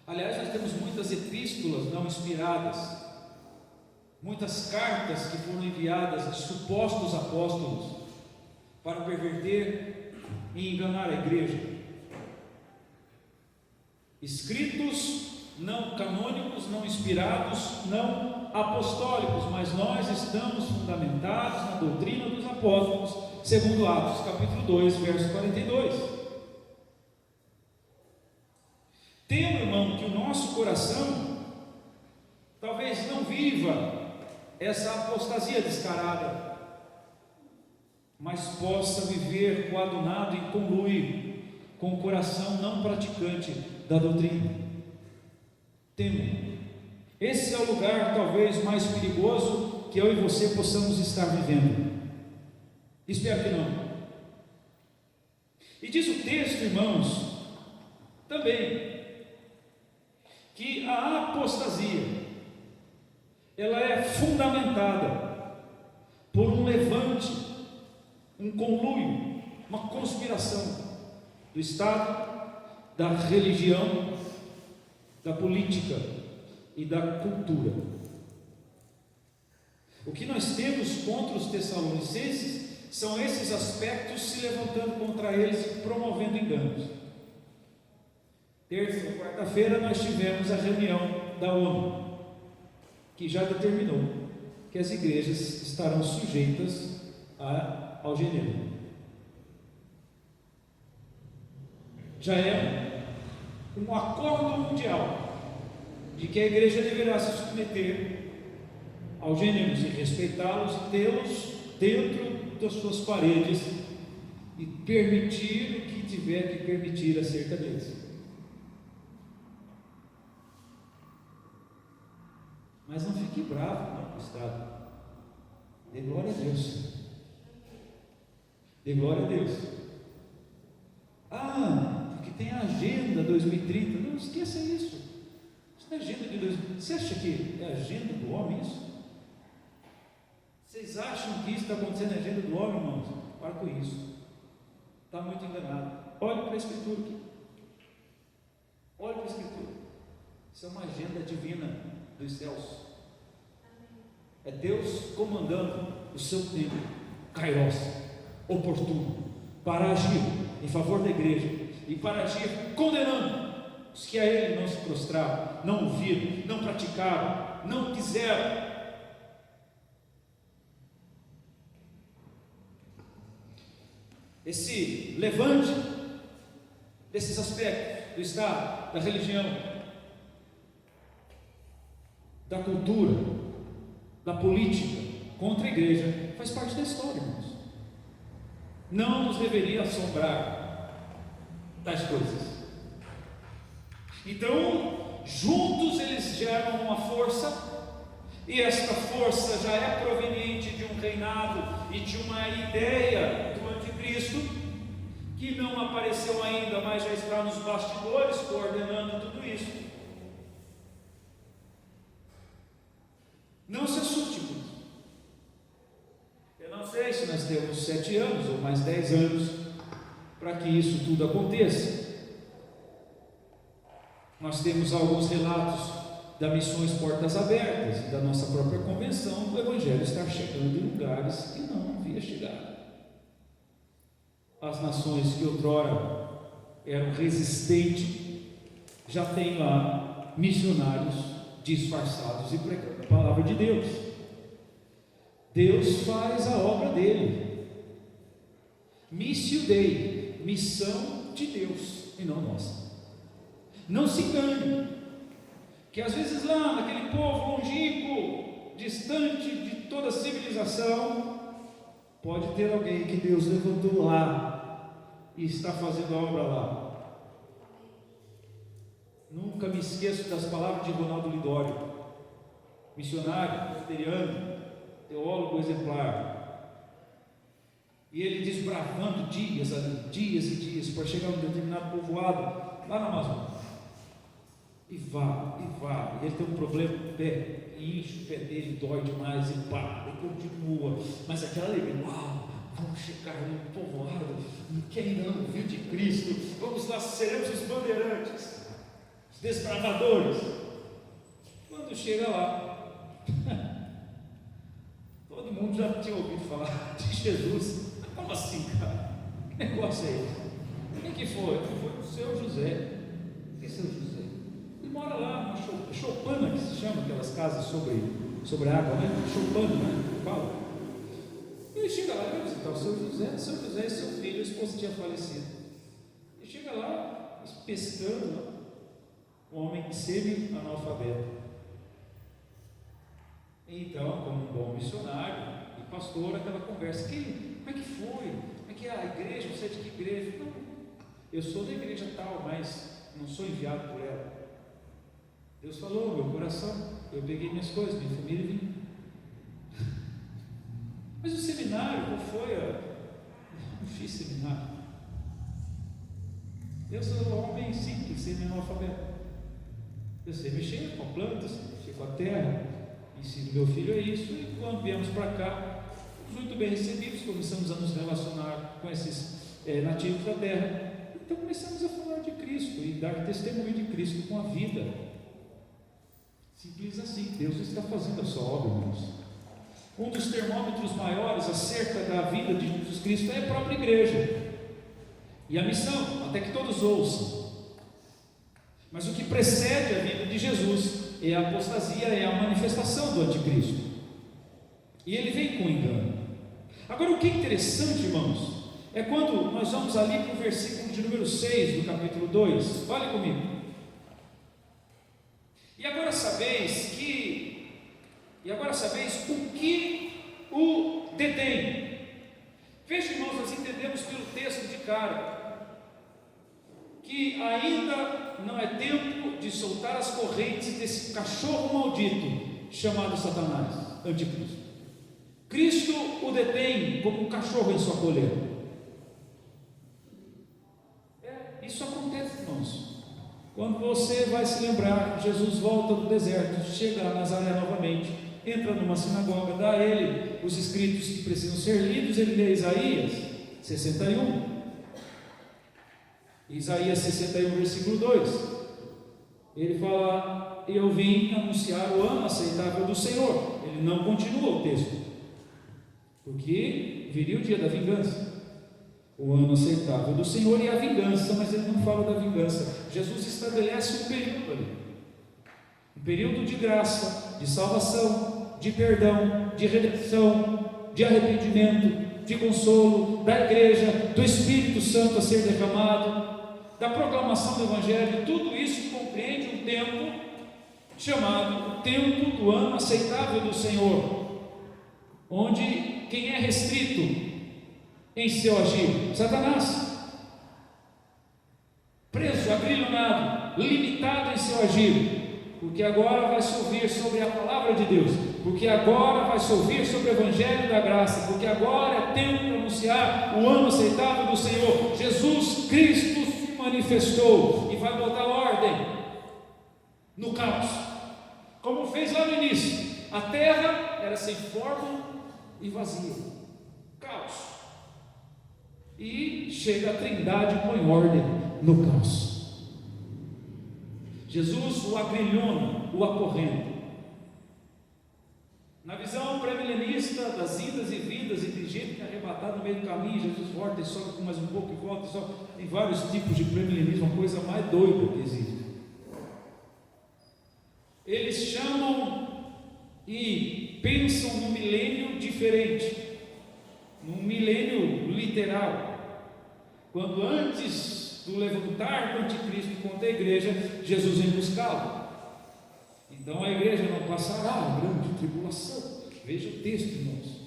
Aliás, nós temos muitas epístolas não inspiradas, muitas cartas que foram enviadas de supostos apóstolos para perverter e enganar a igreja. Escritos não canônicos, não inspirados, não apostólicos, mas nós estamos fundamentados na doutrina dos apóstolos, segundo Atos capítulo 2, verso 42. Temo, irmão, que o nosso coração talvez não viva essa apostasia descarada, mas possa viver coadunado e conluir com o coração não praticante da doutrina. Temam. Esse é o lugar talvez mais perigoso que eu e você possamos estar vivendo. Espero que não. E diz o texto, irmãos, também, que a apostasia, ela é fundamentada por um levante, um conluio, uma conspiração do Estado, da religião, da política e da cultura. O que nós temos contra os tessalonicenses são esses aspectos se levantando contra eles e promovendo enganos. Terça e quarta-feira nós tivemos a reunião da ONU, que já determinou que as igrejas estarão sujeitas ao gênero. Já é um acordo mundial de que a igreja deverá se submeter aos gêneros e respeitá-los e tê-los dentro das suas paredes e permitir o que tiver que permitir acerca deles. Mas não fique bravo, não, com o Estado. Dê glória a Deus. Dê glória a Deus. Porque tem a agenda 2030. Não esqueça isso. Isso não é agenda de 2030. Você acha que é a agenda do homem isso? Vocês acham que isso está acontecendo na agenda do homem, irmãos? Para com isso. Está muito enganado. Olhe para a Escritura aqui. Olhe para a Escritura. Isso é uma agenda divina dos céus. É Deus comandando o seu tempo, kairos, oportuno, para agir em favor da igreja e para agir condenando os que a Ele não se prostraram, não ouviram, não praticaram, não quiseram. Esse levante desses aspectos do Estado, da religião, da cultura, da política contra a igreja faz parte da história, irmãos. Não nos deveria assombrar tais coisas. Então, juntos eles geram uma força, e esta força já é proveniente de um reinado e de uma ideia do anticristo, que não apareceu ainda, mas já está nos bastidores coordenando tudo isso. Não se assuste com isso. Eu não sei se nós temos 7 anos ou mais 10 anos para que isso tudo aconteça. Nós temos alguns relatos da Missões Portas Abertas e da nossa própria convenção do Evangelho estar chegando em lugares que não havia chegado. As nações que outrora eram resistentes já têm lá missionários disfarçados e pregando a palavra de Deus. Deus faz a obra dele. Missio Dei, missão de Deus e não nossa. Não se engane, que às vezes lá naquele povo longínquo, distante de toda a civilização, pode ter alguém que Deus levantou lá e está fazendo a obra lá. Nunca me esqueço das palavras de Ronaldo Lidório, missionário, presbiteriano, teólogo exemplar. E ele desbravando dias ali, dias e dias, para chegar a um determinado povoado, lá na Amazônia. E vá, e ele tem um problema no pé, e enche o pé dele, dói demais, e para, e continua, mas aquela alegria, uau, vamos chegar no povoado, quem ainda não viu de Cristo, vamos lá, seremos os bandeirantes, os desbravadores. Quando chega lá, todo mundo já tinha ouvido falar de Jesus. Como assim, cara? Que negócio é esse? Quem que foi? Foi o seu José. Quem é seu José? Ele mora lá, na choupana, que se chama aquelas casas sobre a água, né? Choupana, né? Fala. E ele chega lá e vai visitar o seu José. Seu José e seu filho, a esposa tinha falecido. Ele chega lá, pescando, um homem semi-analfabeto. Então, como um bom missionário e pastor, aquela conversa: como é que foi? Como é que é a igreja? Você é de que igreja? Não, eu sou da igreja tal, mas não sou enviado por ela. Deus falou no meu coração, eu peguei minhas coisas, minha família e vim. Mas o seminário, qual foi Eu não fiz seminário. Eu sou um homem simples, semi-analfabeto. Eu sei mexer com plantas, mexer com a terra, ensino meu filho a isso, e quando viemos para cá, fomos muito bem recebidos, começamos a nos relacionar com esses nativos da terra. Então começamos a falar de Cristo e dar testemunho de Cristo com a vida. Simples assim, Deus está fazendo a sua obra, irmãos. Um dos termômetros maiores acerca da vida de Jesus Cristo é a própria igreja e a missão, até que todos ouçam. Mas o que precede a vida de Jesus é a apostasia, é a manifestação do anticristo, e ele vem com engano. Agora, o que é interessante, irmãos, é quando nós vamos ali para o versículo de número 6 do capítulo 2. Olhe comigo. E agora sabeis o que o detém. Veja, irmãos, nós entendemos pelo texto de cara que ainda não é tempo de soltar as correntes desse cachorro maldito chamado Satanás, anticristo. Cristo o detém como um cachorro em sua coleira. Isso acontece, irmãos. Quando você vai se lembrar, Jesus volta do deserto, chega a Nazaré novamente, entra numa sinagoga, dá a ele os escritos que precisam ser lidos, ele lê Isaías 61. Isaías 61, versículo 2. Ele fala: eu vim anunciar o ano aceitável do Senhor. Ele não continua o texto, porque viria o dia da vingança, o ano aceitável do Senhor e a vingança, mas ele não fala da vingança. Jesus estabelece um período ali, um período de graça, de salvação, de perdão, de redenção, de arrependimento, de consolo, da igreja, do Espírito Santo a ser derramado, da proclamação do Evangelho. Tudo isso compreende um tempo chamado o tempo do ano aceitável do Senhor, onde quem é restrito em seu agir? Satanás. Preso, agrilhonado, limitado em seu agir, porque agora vai se ouvir sobre a palavra de Deus, porque agora vai se ouvir sobre o Evangelho da graça, porque agora é tempo de anunciar o ano aceitável do Senhor. Jesus Cristo se manifestou e vai botar ordem no caos, como fez lá no início. A terra era sem forma e vazia, caos. E chega a Trindade e põe ordem no caos. Jesus o agrilhona, o acorrenta. Na visão pré-milenista das idas e vindas e de gente que é arrebatado no meio do caminho, Jesus volta e sobe com mais um pouco e volta e sobe. Tem vários tipos de pré-milenismo, uma coisa mais doida que existe. Eles chamam e pensam num milênio diferente, num milênio literal, quando antes do levantar do anticristo contra a igreja, Jesus vem buscá-lo. Então a igreja não passará grande tribulação. Veja o texto, irmãos,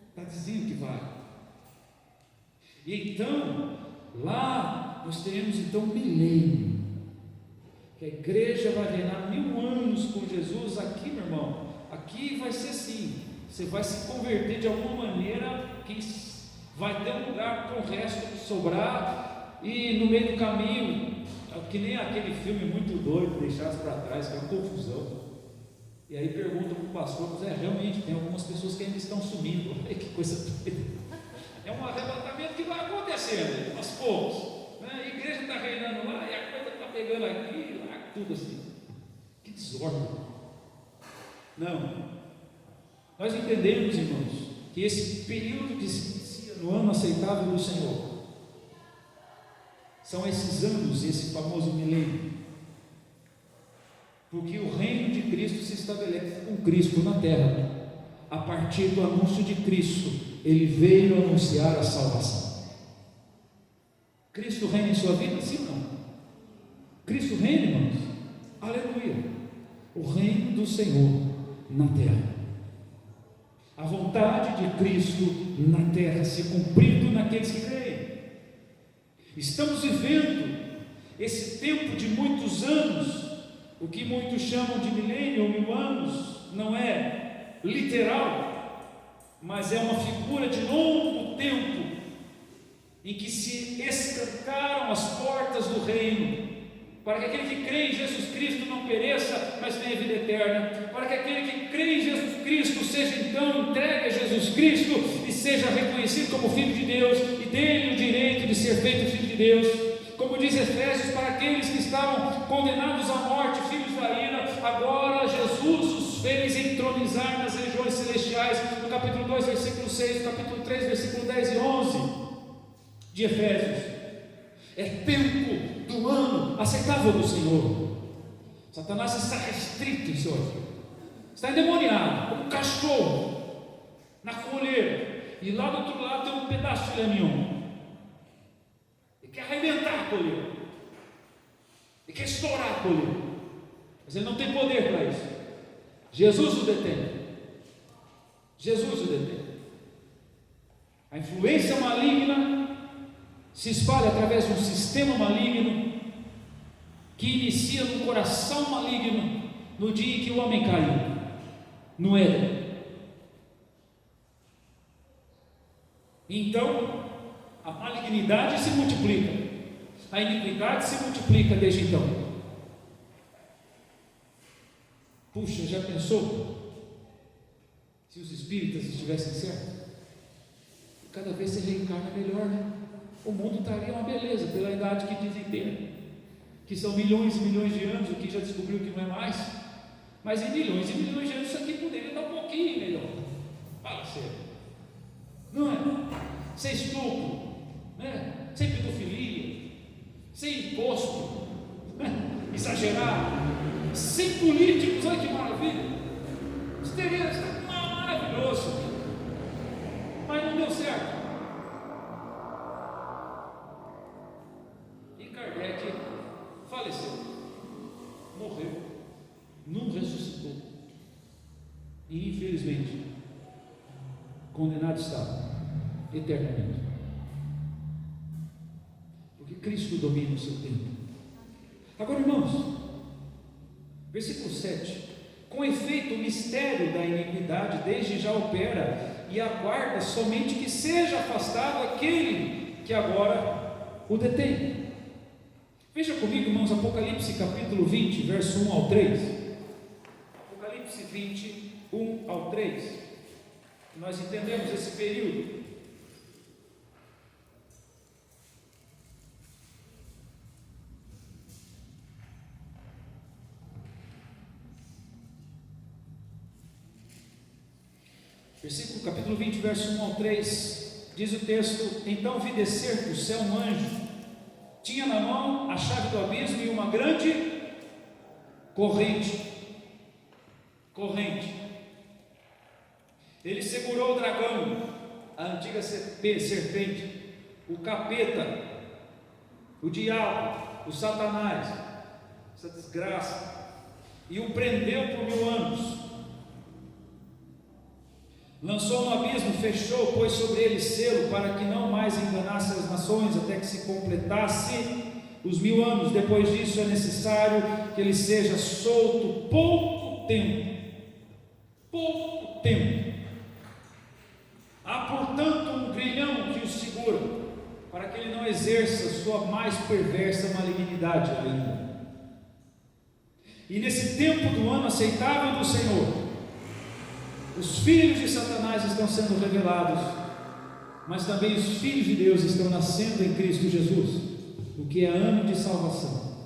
está dizendo que vai. E então lá nós teremos então um milênio, que a igreja vai reinar 1000 anos com Jesus. Aqui, meu irmão, aqui vai ser assim, você vai se converter de alguma maneira, que vai ter um lugar para o resto sobrar, e no meio do caminho, que nem aquele filme muito doido, Deixados para Trás, que é uma confusão. E aí pergunta para o pastor: mas realmente tem algumas pessoas que ainda estão sumindo. Que coisa doida. É um arrebatamento que vai acontecendo aos poucos, né? A igreja está reinando lá e a coisa está pegando aqui, lá, tudo assim. Que desordem. Não, nós entendemos, irmãos, que esse período que se inicia no ano aceitável do Senhor são esses anos, esse famoso milênio, porque o reino de Cristo se estabelece com Cristo na terra. A partir do anúncio de Cristo, ele veio anunciar a salvação. Cristo reina em sua vida, sim ou não? Cristo reina, irmãos, aleluia, o reino do Senhor na terra, a vontade de Cristo na terra se cumprindo naqueles que creem. Estamos vivendo esse tempo de muitos anos O que muitos chamam de milênio ou 1000 anos não é literal, mas é uma figura de longo tempo em que se escancaram as portas do reino, para que aquele que crê em Jesus Cristo não pereça, mas tenha vida eterna, para que aquele que crê em Jesus Cristo seja então entregue a Jesus Cristo e seja reconhecido como Filho de Deus, e dê-lhe o direito de ser feito Filho de Deus. Como diz Efésios, para aqueles que estavam condenados à morte, filhos da ira, agora Jesus os fez entronizar nas regiões celestiais, no capítulo 2, versículo 6, no capítulo 3, versículo 10 e 11 de Efésios. É tempo do ano aceitável do Senhor. Satanás está restrito em seu aqui, está endemoniado, como um cachorro na colheira, e lá do outro lado tem um pedaço de filé mignon. Ele quer arrebentar a colheira, ele quer estourar a colheira, mas ele não tem poder para isso. Jesus o detém. Jesus o detém. A influência maligna se espalha através de um sistema maligno que inicia no coração maligno no dia em que o homem caiu no Éden. Então a malignidade se multiplica, a iniquidade se multiplica desde então. Puxa, já pensou se os espíritas estivessem certos? Cada vez se reencarna melhor, né? O mundo estaria uma beleza pela idade que dizem ter, que são milhões e milhões de anos, o que já descobriu que não é mais, mas em milhões e milhões de anos isso aqui poderia estar um pouquinho melhor. Fala sério, não é? Sem estupro, né? Sem pedofilia, sem imposto, né? Exagerado, sem políticos, olha que maravilha, isso teria sido maravilhoso, mas não deu certo. Kardec faleceu, morreu, não ressuscitou, e infelizmente condenado está eternamente, porque Cristo domina o seu tempo. Agora, irmãos, versículo 7: com efeito o mistério da iniquidade desde já opera, e aguarda somente que seja afastado aquele que agora o detém. Veja comigo, irmãos, Apocalipse capítulo 20, verso 1 ao 3. Apocalipse 20, 1 ao 3. Nós entendemos esse período. Versículo capítulo 20, verso 1 ao 3. Diz o texto: então vi descer do céu um anjo, tinha na mão a chave do abismo e uma grande corrente. Ele segurou o dragão, a antiga serpente, o capeta, o diabo, o Satanás, essa desgraça, e o prendeu por 1000 anos. Lançou no abismo, fechou, pôs sobre ele selo, para que não mais enganasse as nações, até que se completasse os 1000 anos. Depois disso é necessário que ele seja solto pouco tempo. Há portanto um grilhão que o segura, para que ele não exerça sua mais perversa malignidade ainda. E nesse tempo do ano aceitável do Senhor, os filhos de Satanás estão sendo revelados, mas também os filhos de Deus estão nascendo em Cristo Jesus, o que é ano de salvação.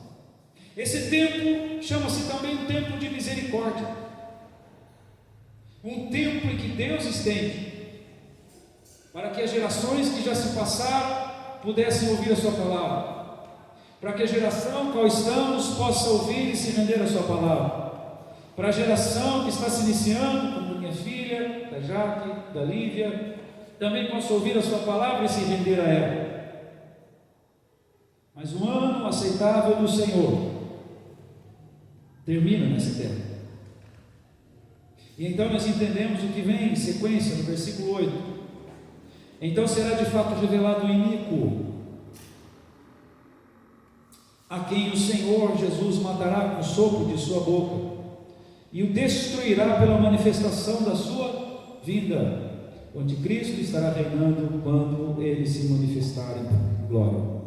Esse tempo chama-se também um tempo de misericórdia, um tempo em que Deus estende, para que as gerações que já se passaram pudessem ouvir a sua palavra, para que a geração qual estamos possa ouvir e se render a sua palavra, para a geração que está se iniciando, como minha filha, da Jaque, da Lívia, também possa ouvir a sua palavra e se render a ela. Mas o ano aceitável do Senhor termina nessa terra. E então nós entendemos o que vem em sequência no versículo 8: então será de fato revelado o iníquo, a quem o Senhor Jesus matará com o sopro de sua boca, e o destruirá pela manifestação da sua vinda. O anticristo estará reinando quando ele se manifestar em glória.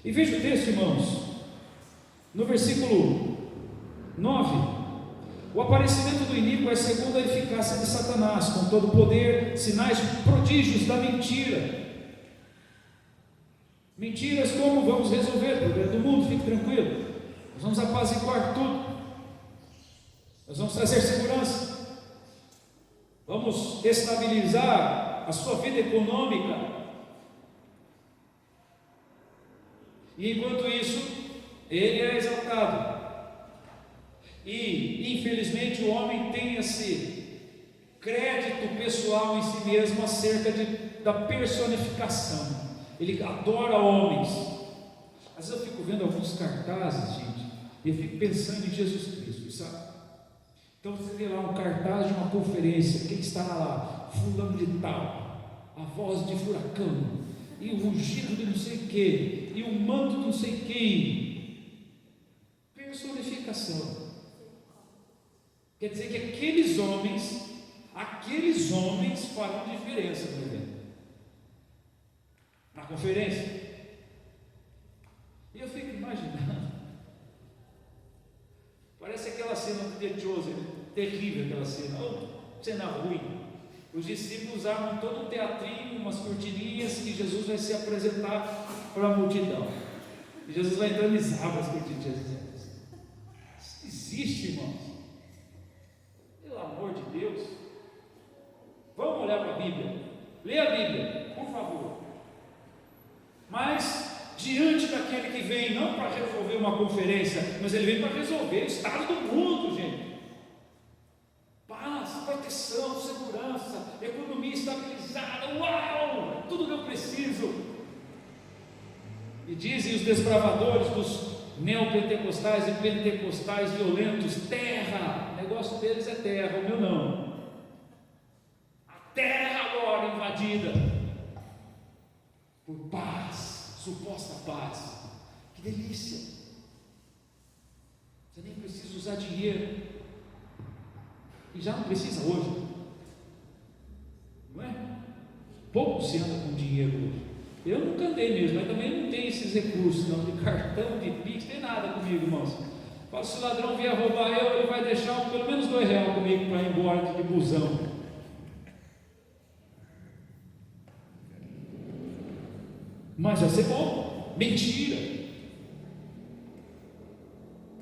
E veja o texto, irmãos, no versículo 9: o aparecimento do iníquo é segundo a eficácia de Satanás, com todo o poder, sinais, prodígios da mentira. Mentiras como vamos resolver o problema do mundo, fique tranquilo, nós vamos apaziguar tudo, nós vamos trazer segurança, vamos estabilizar a sua vida econômica. E enquanto isso, ele é exaltado. E infelizmente o homem tem esse crédito pessoal em si mesmo acerca da personificação. Ele adora homens. Às vezes eu fico vendo alguns cartazes, gente, e eu fico pensando em Jesus Cristo, sabe? Então você vê lá um cartaz de uma conferência, quem estará lá? Fulano de tal, a voz de furacão, e o rugido de não sei o que, e o manto de não sei quem. Personificação. Quer dizer que aqueles homens farão diferença no evento, na conferência. E eu fico imaginando, parece aquela cena do The Chosen, terrível aquela cena, cena ruim. Os discípulos armam todo um teatrinho, umas cortininhas, que Jesus vai se apresentar para a multidão. E Jesus vai entrando e abre as cortininhas. Isso existe, irmãos. Pelo amor de Deus, vamos olhar para a Bíblia, lê a Bíblia, por favor. Mas diante daquele que vem não para resolver uma conferência, mas ele vem para resolver o estado do mundo, gente. Paz, proteção, segurança, economia estabilizada, uau, tudo que eu preciso. E dizem os desbravadores dos neopentecostais e pentecostais violentos: terra, o negócio deles é terra, o meu não. A terra agora invadida por paz, suposta paz. Que delícia! Você nem precisa usar dinheiro, e já não precisa hoje, não é? Pouco se anda com dinheiro hoje. Eu nunca andei mesmo, mas também não tenho esses recursos, não, de cartão, de Pix, tem nada comigo, irmãos. Fala, se o ladrão vier roubar eu, ele vai deixar pelo menos R$2 comigo para ir embora de busão. Mas vai ser bom. Mentira,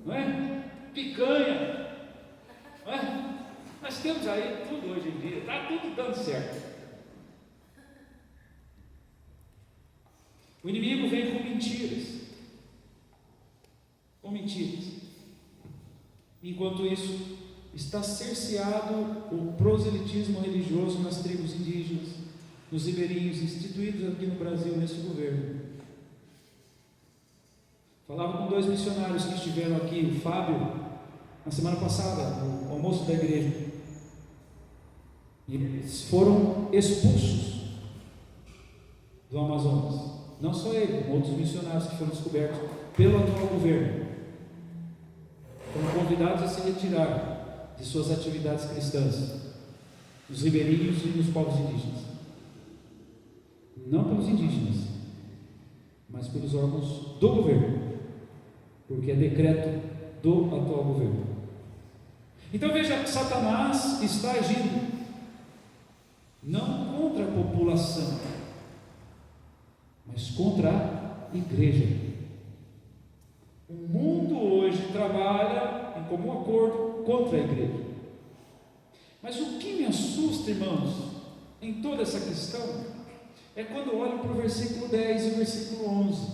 não é? Picanha, não é? Nós temos aí tudo hoje em dia, está tudo dando certo. O inimigo vem com mentiras. Enquanto isso, está cerceado o proselitismo religioso nas tribos indígenas, nos ribeirinhos, instituídos aqui no Brasil, nesse governo. Falava com 2 missionários que estiveram aqui, o Fábio, na semana passada, no almoço da igreja. E eles foram expulsos do Amazonas. Não só ele, como outros missionários que foram descobertos pelo atual governo, foram convidados a se retirar de suas atividades cristãs, nos ribeirinhos e nos povos indígenas. Não pelos indígenas, mas pelos órgãos do governo, porque é decreto do atual governo. Então veja, Satanás está agindo não contra a população, mas contra a igreja. O mundo hoje trabalha em comum acordo contra a igreja. Mas o que me assusta, irmãos, em toda essa questão, é quando eu olho para o versículo 10 e o versículo 11,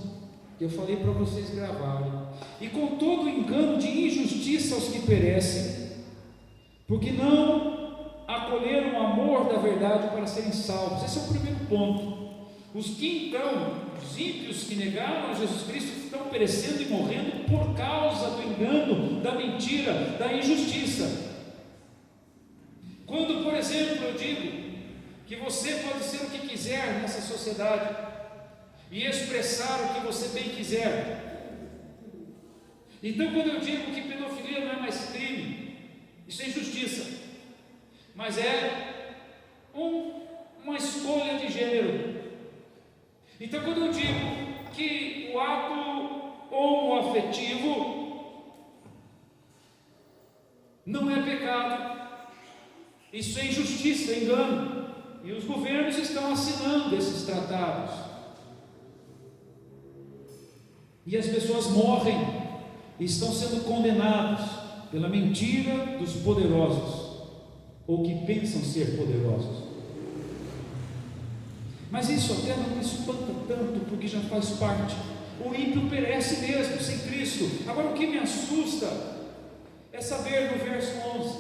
que eu falei para vocês gravarem. E com todo o engano de injustiça aos que perecem, porque não acolheram o amor da verdade para serem salvos. Esse é o primeiro ponto. Os que então, os ímpios que negaram a Jesus Cristo, estão perecendo e morrendo por causa do engano, da mentira, da injustiça. Quando, por exemplo, eu digo que você pode ser o que quiser nessa sociedade e expressar o que você bem quiser, Então, quando eu digo que pedofilia não é mais crime, isso é injustiça, mas é uma escolha de gênero. Então, quando eu digo que o ato homoafetivo não é pecado, isso é injustiça, é engano, e os governos estão assinando esses tratados, e as pessoas morrem e estão sendo condenados pela mentira dos poderosos, ou que pensam ser poderosos. Mas isso até não me espanta tanto, porque já faz parte. O ímpio perece mesmo, sem Cristo. Agora, o que me assusta é saber no verso 11: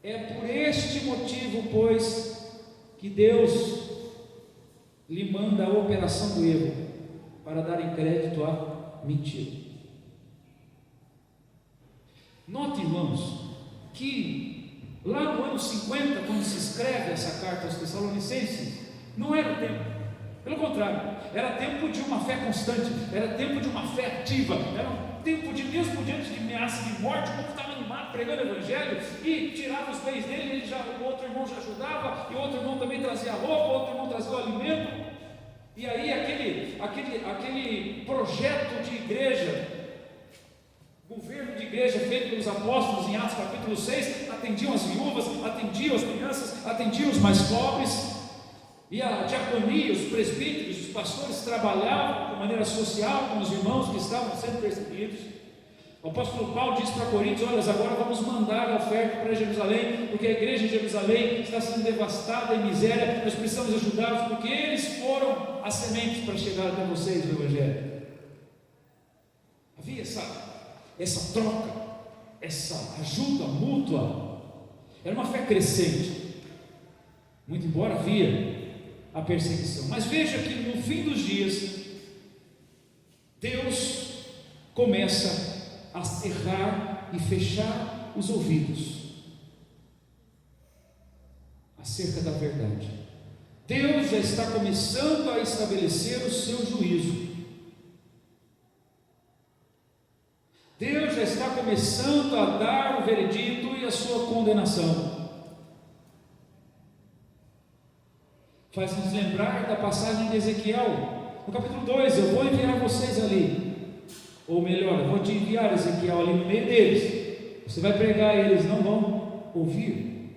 é por este motivo, pois, que Deus lhe manda a operação do erro, para dar crédito à mentira. Note, irmãos, que lá no ano 50, quando se escreve essa carta aos Tessalonicenses, não era o tempo, pelo contrário, era tempo de uma fé constante, era tempo de uma fé ativa, era um tempo de, mesmo diante de ameaça de morte, o povo estava animado pregando o evangelho, e tirava os bens dele, o outro irmão já ajudava, e o outro irmão também trazia roupa, o outro irmão trazia o alimento, e aí aquele projeto de igreja, governo de igreja feito pelos apóstolos em Atos capítulo 6, atendiam as viúvas, atendiam as crianças, atendiam os mais pobres, e a diaconia, os presbíteros, os pastores trabalhavam de maneira social com os irmãos que estavam sendo perseguidos. O apóstolo Paulo diz para Coríntios: olha, agora vamos mandar a oferta para Jerusalém, porque a igreja de Jerusalém está sendo devastada em miséria, nós precisamos ajudá-los, porque eles foram as sementes para chegar até vocês no evangelho. Havia essa troca, essa ajuda mútua, era uma fé crescente, muito embora havia a perseguição. Mas veja que no fim dos dias, Deus começa a cerrar e fechar os ouvidos acerca da verdade. Deus já está começando a estabelecer o seu juízo. Deus já está começando a dar o veredito e a sua condenação. Faz-nos lembrar da passagem de Ezequiel, no capítulo 2, eu vou enviar vocês ali, ou melhor, eu vou te enviar, Ezequiel, ali no meio deles, você vai pregar e eles não vão ouvir,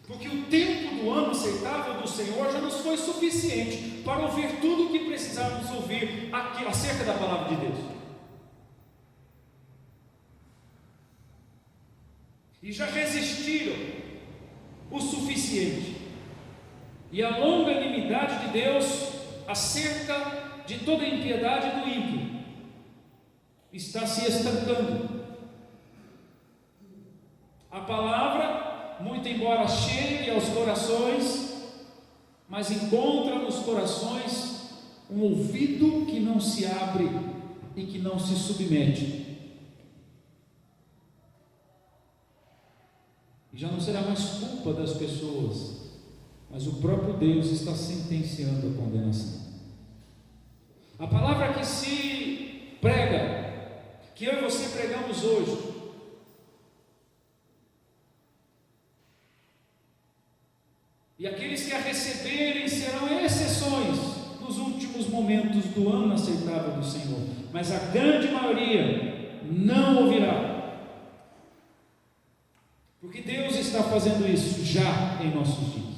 porque o tempo do ano aceitável do Senhor já nos foi suficiente para ouvir tudo o que precisávamos ouvir aqui, acerca da palavra de Deus, e já resistiram o suficiente. E a longanimidade de Deus acerca de toda a impiedade do ímpio está se estancando. A palavra, muito embora chegue aos corações, mas encontra nos corações um ouvido que não se abre e que não se submete. E já não será mais culpa das pessoas, mas o próprio Deus está sentenciando a condenação. A palavra que se prega, que eu e você pregamos hoje, e aqueles que a receberem serão exceções nos últimos momentos do ano aceitável do Senhor, mas a grande maioria não ouvirá, porque Deus está fazendo isso já em nossos dias.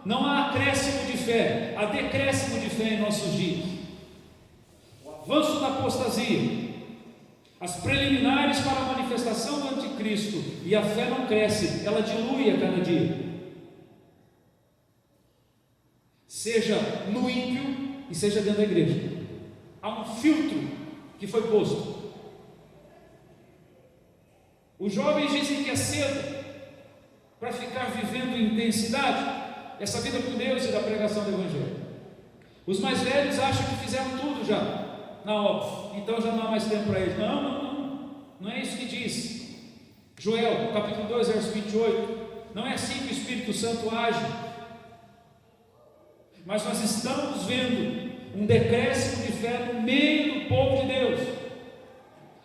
Não há acréscimo de fé, há decréscimo de fé em nossos dias. O avanço da apostasia, as preliminares para a manifestação do anticristo, e a fé não cresce, ela dilui a cada dia, seja no ímpio e seja dentro da igreja. Há um filtro que foi posto. Os jovens dizem que é cedo para ficar vivendo em intensidade essa vida com Deus e da pregação do Evangelho. Os mais velhos acham que fizeram tudo já na obra, então já não há mais tempo para eles. Não é isso que diz Joel, capítulo 2, verso 28. Não é assim que o Espírito Santo age. Mas nós estamos vendo um decréscimo de fé no meio do povo de Deus,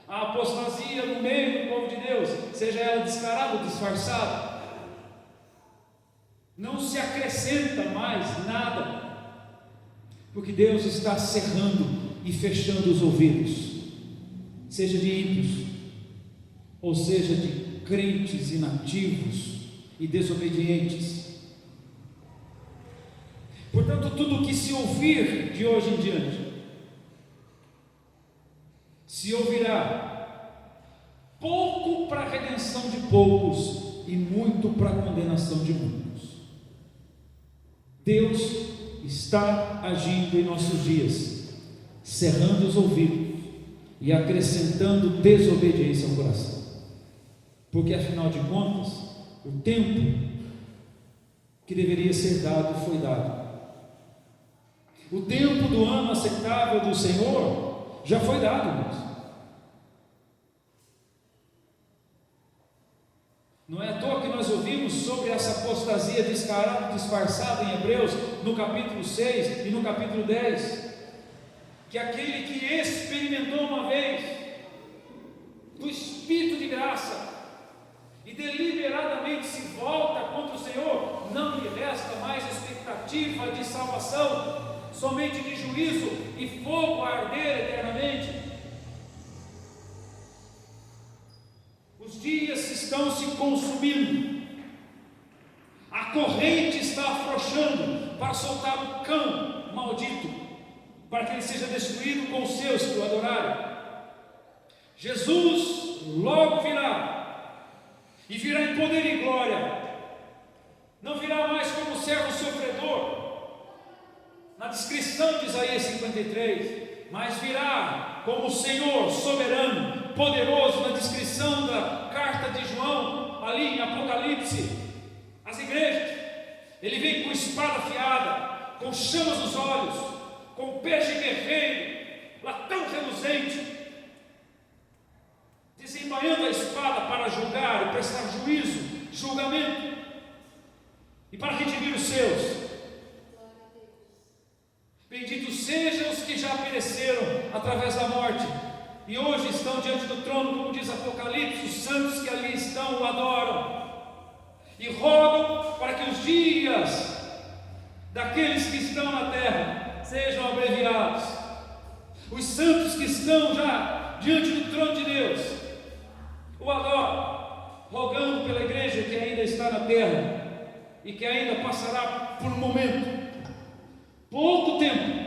a apostasia no meio do povo de Deus, seja ela descarada ou disfarçada, não se acrescenta mais nada, porque Deus está cerrando e fechando os ouvidos, seja de ímpios, ou seja de crentes inativos e desobedientes. Portanto, tudo o que se ouvir de hoje em diante, se ouvirá pouco para a redenção de poucos e muito para a condenação de muitos. Deus está agindo em nossos dias, cerrando os ouvidos e acrescentando desobediência ao coração, porque afinal de contas, o tempo que deveria ser dado foi dado. O tempo do ano aceitável do Senhor já foi dado, irmãos. Não é à toa que nós ouvimos sobre essa apostasia descarada, disfarçada em Hebreus, no capítulo 6 e no capítulo 10, que aquele que experimentou uma vez do Espírito de graça e deliberadamente se volta contra o Senhor, não lhe resta mais expectativa de salvação, somente de juízo e fogo a arder eternamente. Os dias estão se consumindo, a corrente está afrouxando para soltar o cão maldito, para que ele seja destruído com os seus que o adorarem. Jesus logo virá, e virá em poder e glória, não virá mais como servo sofredor, na descrição de Isaías 53, mas virá como Senhor soberano, poderoso, na descrição da carta de João, ali em Apocalipse, as igrejas. Ele vem com espada afiada, com chamas nos olhos, com peixe guerreiro, latão reluzente, desembainhando a espada para julgar e prestar juízo, julgamento, e para redimir os seus. Benditos sejam os que já pereceram através da morte e hoje estão diante do trono, como diz Apocalipse, os santos que ali estão o adoram e rogam para que os dias daqueles que estão na terra sejam abreviados. Os santos que estão já diante do trono de Deus o adoram, rogando pela igreja que ainda está na terra e que ainda passará por um momento, pouco tempo,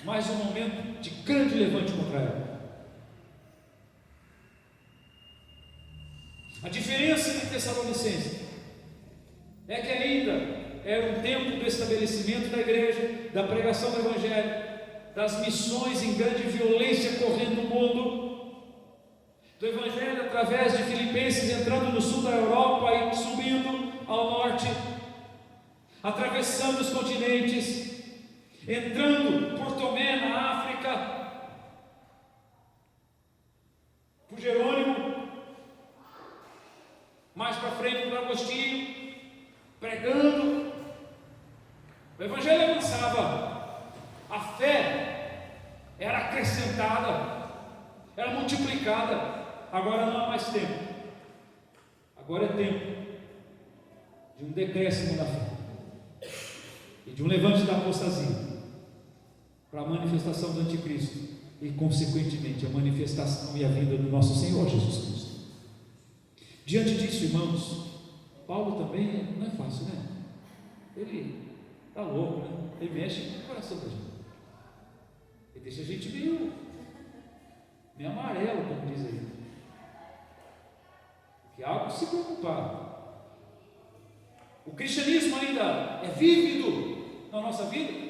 mas um momento de grande levante contra ela. A diferença entre Tessalonicenses é que ainda era um tempo do estabelecimento da igreja, da pregação do evangelho, das missões em grande violência correndo no mundo, do evangelho através de Filipenses entrando no sul da Europa e subindo ao norte, atravessando os continentes, entrando por Tomé na África, por Jerônimo, mais para frente por Agostinho, pregando. O evangelho avançava, a fé era acrescentada, era multiplicada. Agora não há mais tempo, agora é tempo de um decréscimo da fé e de um levante da apostasia para a manifestação do anticristo e consequentemente a manifestação e a vinda do nosso Senhor Jesus Cristo. Diante disso, irmãos, Paulo também não é fácil, né? Ele está louco, né? Ele mexe com o coração da gente, ele deixa a gente meio amarelo, como diz aí, porque há algo se preocupar. O cristianismo ainda é vívido na nossa vida.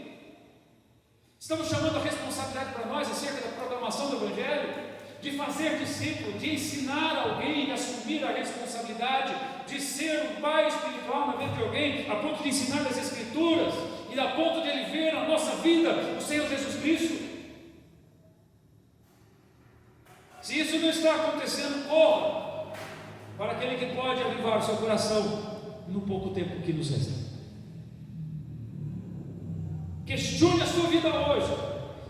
Estamos chamando a responsabilidade para nós acerca da proclamação do evangelho, de fazer discípulo, de ensinar alguém a assumir a responsabilidade de ser um pai espiritual na vida de alguém, a ponto de ensinar as escrituras e a ponto de ele ver na nossa vida o Senhor Jesus Cristo. Se isso não está acontecendo, corra para aquele que pode avivar o seu coração no pouco tempo que nos resta. Questione a sua vida hoje.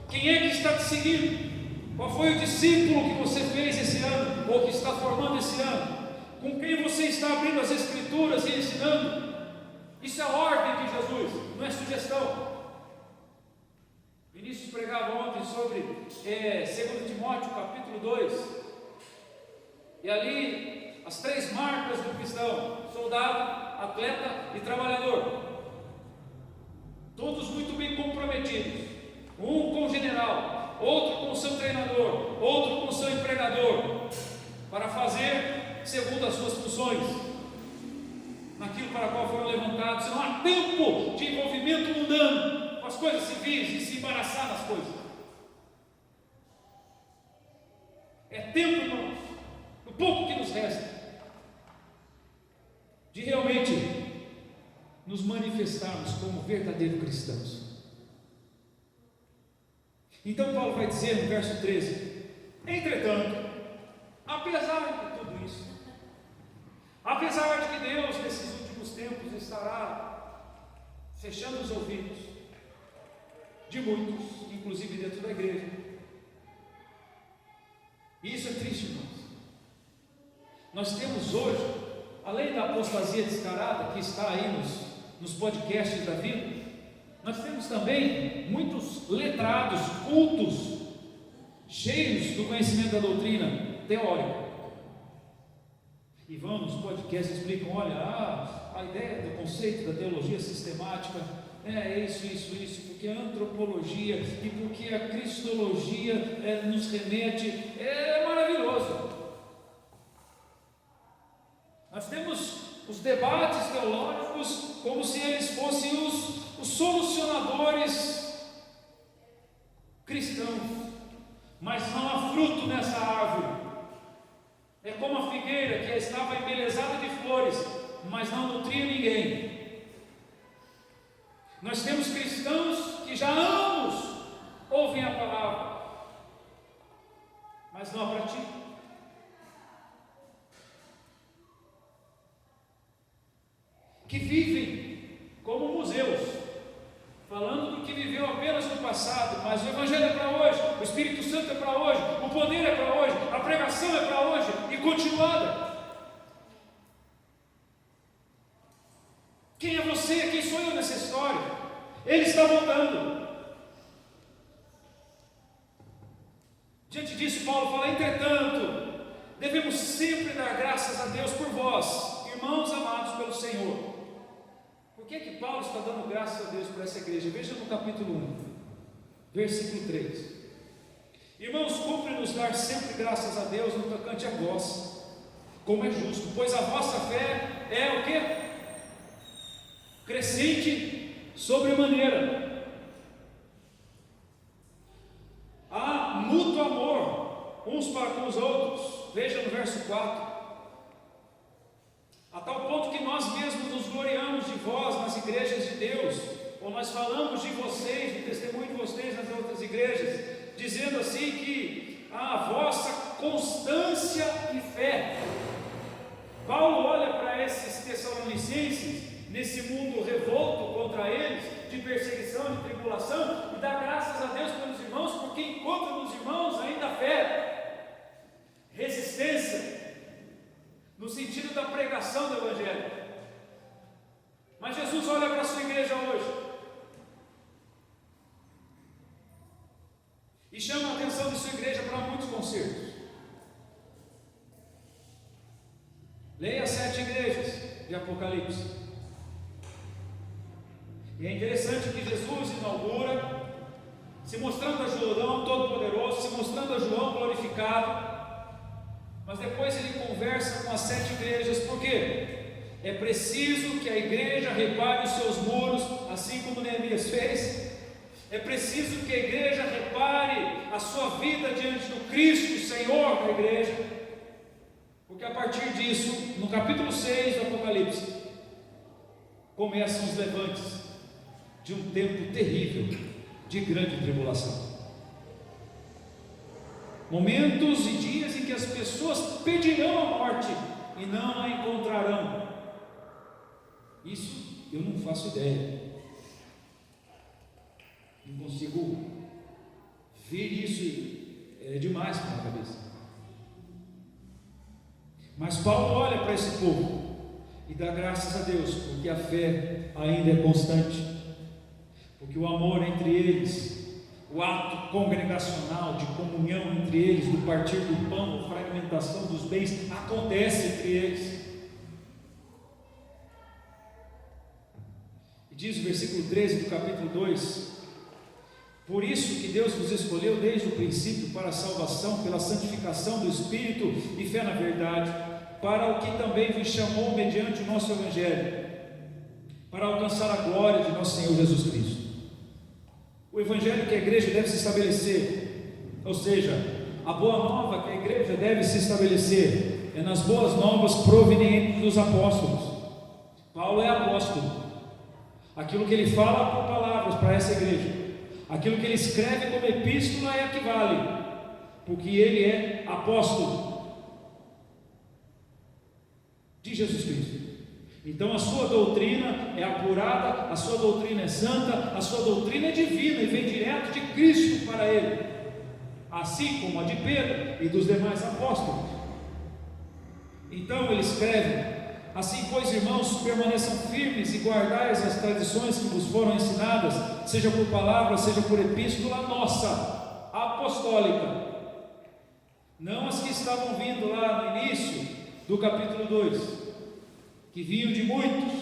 Quem é que está te seguindo? Qual foi o discípulo que você fez esse ano, ou que está formando esse ano? Com quem você está abrindo as Escrituras e ensinando? Isso é ordem de Jesus, não é sugestão. Vinícius pregava ontem sobre 2 Timóteo capítulo 2, e ali as 3 marcas do cristão: soldado, atleta e trabalhador. Todos muito bem comprometidos, um com o general, outro com o seu treinador, outro com o seu empregador, para fazer segundo as suas funções, naquilo para o qual foram levantados. Não há tempo de envolvimento mundano com as coisas civis e se embaraçar nas coisas. É tempo, irmãos, o pouco que nos resta, de realmente nos manifestarmos como verdadeiros cristãos. Então Paulo vai dizer no verso 13: entretanto, apesar de tudo isso, apesar de que Deus nesses últimos tempos estará fechando os ouvidos de muitos, inclusive dentro da igreja, e isso é triste, irmãos. Nós temos hoje, além da apostasia descarada que está aí nos podcasts da vida, nós temos também muitos letrados, cultos, cheios do conhecimento da doutrina teórica, e vão nos podcasts e explicam: olha, a ideia do conceito da teologia sistemática é isso, porque a antropologia e porque a cristologia nos remete, é maravilhoso. Nós temos os debates teológicos como se eles fossem os solucionadores cristãos, mas não há fruto nessa árvore. É como a figueira que estava embelezada de flores, mas não nutria ninguém. Nós temos cristãos que já há anos ouvem a palavra, mas não a praticam. Que vivem como museus, falando do que viveu apenas no passado, mas o Evangelho é para hoje, o Espírito Santo é para hoje, o poder é para hoje, a pregação é para hoje e continuada. Quem é você? Quem sou eu nessa história? Ele está voltando. Diante disso, Paulo fala: entretanto, devemos sempre dar graças a Deus por vós, irmãos amados pelo Senhor. Por que Paulo está dando graças a Deus por essa igreja? Veja no capítulo 1, versículo 3: irmãos, cumpre-nos dar sempre graças a Deus no tocante a vós, como é justo, pois a vossa fé é o quê? Crescente sobremaneira. Há mútuo amor uns para com os outros. Veja no verso 4: a tal ponto que nós mesmos nos gloriamos de vós nas igrejas de Deus, ou nós falamos de vocês, do testemunho de vocês nas outras igrejas, dizendo assim que a vossa constância e fé. Paulo olha para esses tessalonicenses, nesse mundo revolto contra eles, de perseguição, de tribulação, e dá graças a Deus pelos irmãos, porque encontra nos irmãos ainda fé, resistência, no sentido da pregação do Evangelho. Mas Jesus olha para a sua igreja hoje e chama a atenção de sua igreja para muitos concertos. Leia as 7 igrejas de Apocalipse. E é interessante que Jesus inaugura, se mostrando a João todo-poderoso, se mostrando a João glorificado, mas depois ele conversa com as 7 igrejas. Por quê? É preciso que a igreja repare os seus muros, assim como Neemias fez. É preciso que a igreja repare a sua vida diante do Cristo, Senhor da igreja, porque a partir disso, no capítulo 6 do Apocalipse, começam os levantes de um tempo terrível de grande tribulação. Momentos e dias em que as pessoas pedirão a morte e não a encontrarão. Isso eu não faço ideia, não consigo Ver isso é demais para a cabeça. Mas Paulo olha para esse povo e dá graças a Deus, porque a fé ainda é constante, porque o amor entre eles, o ato congregacional de comunhão entre eles, do partir do pão, a fragmentação dos bens, acontece entre eles. E diz o versículo 13 do capítulo 2: por isso que Deus vos escolheu desde o princípio para a salvação, pela santificação do Espírito e fé na verdade, para o que também vos chamou mediante o nosso Evangelho, para alcançar a glória de nosso Senhor Jesus Cristo. O Evangelho que a igreja deve se estabelecer, ou seja, a boa nova que a igreja deve se estabelecer, é nas boas novas provenientes dos apóstolos. Paulo é apóstolo. Aquilo que ele fala por palavras para essa igreja, aquilo que ele escreve como epístola é a que vale, porque ele é apóstolo de Jesus Cristo. Então a sua doutrina é apurada, a sua doutrina é santa, a sua doutrina é divina e vem direto de Cristo para ele, assim como a de Pedro e dos demais apóstolos. Então ele escreve: assim, pois, irmãos, permaneçam firmes e guardais as tradições que vos foram ensinadas, seja por palavra, seja por epístola nossa, apostólica, não as que estavam vindo lá no início do capítulo 2, que vinham de muitos,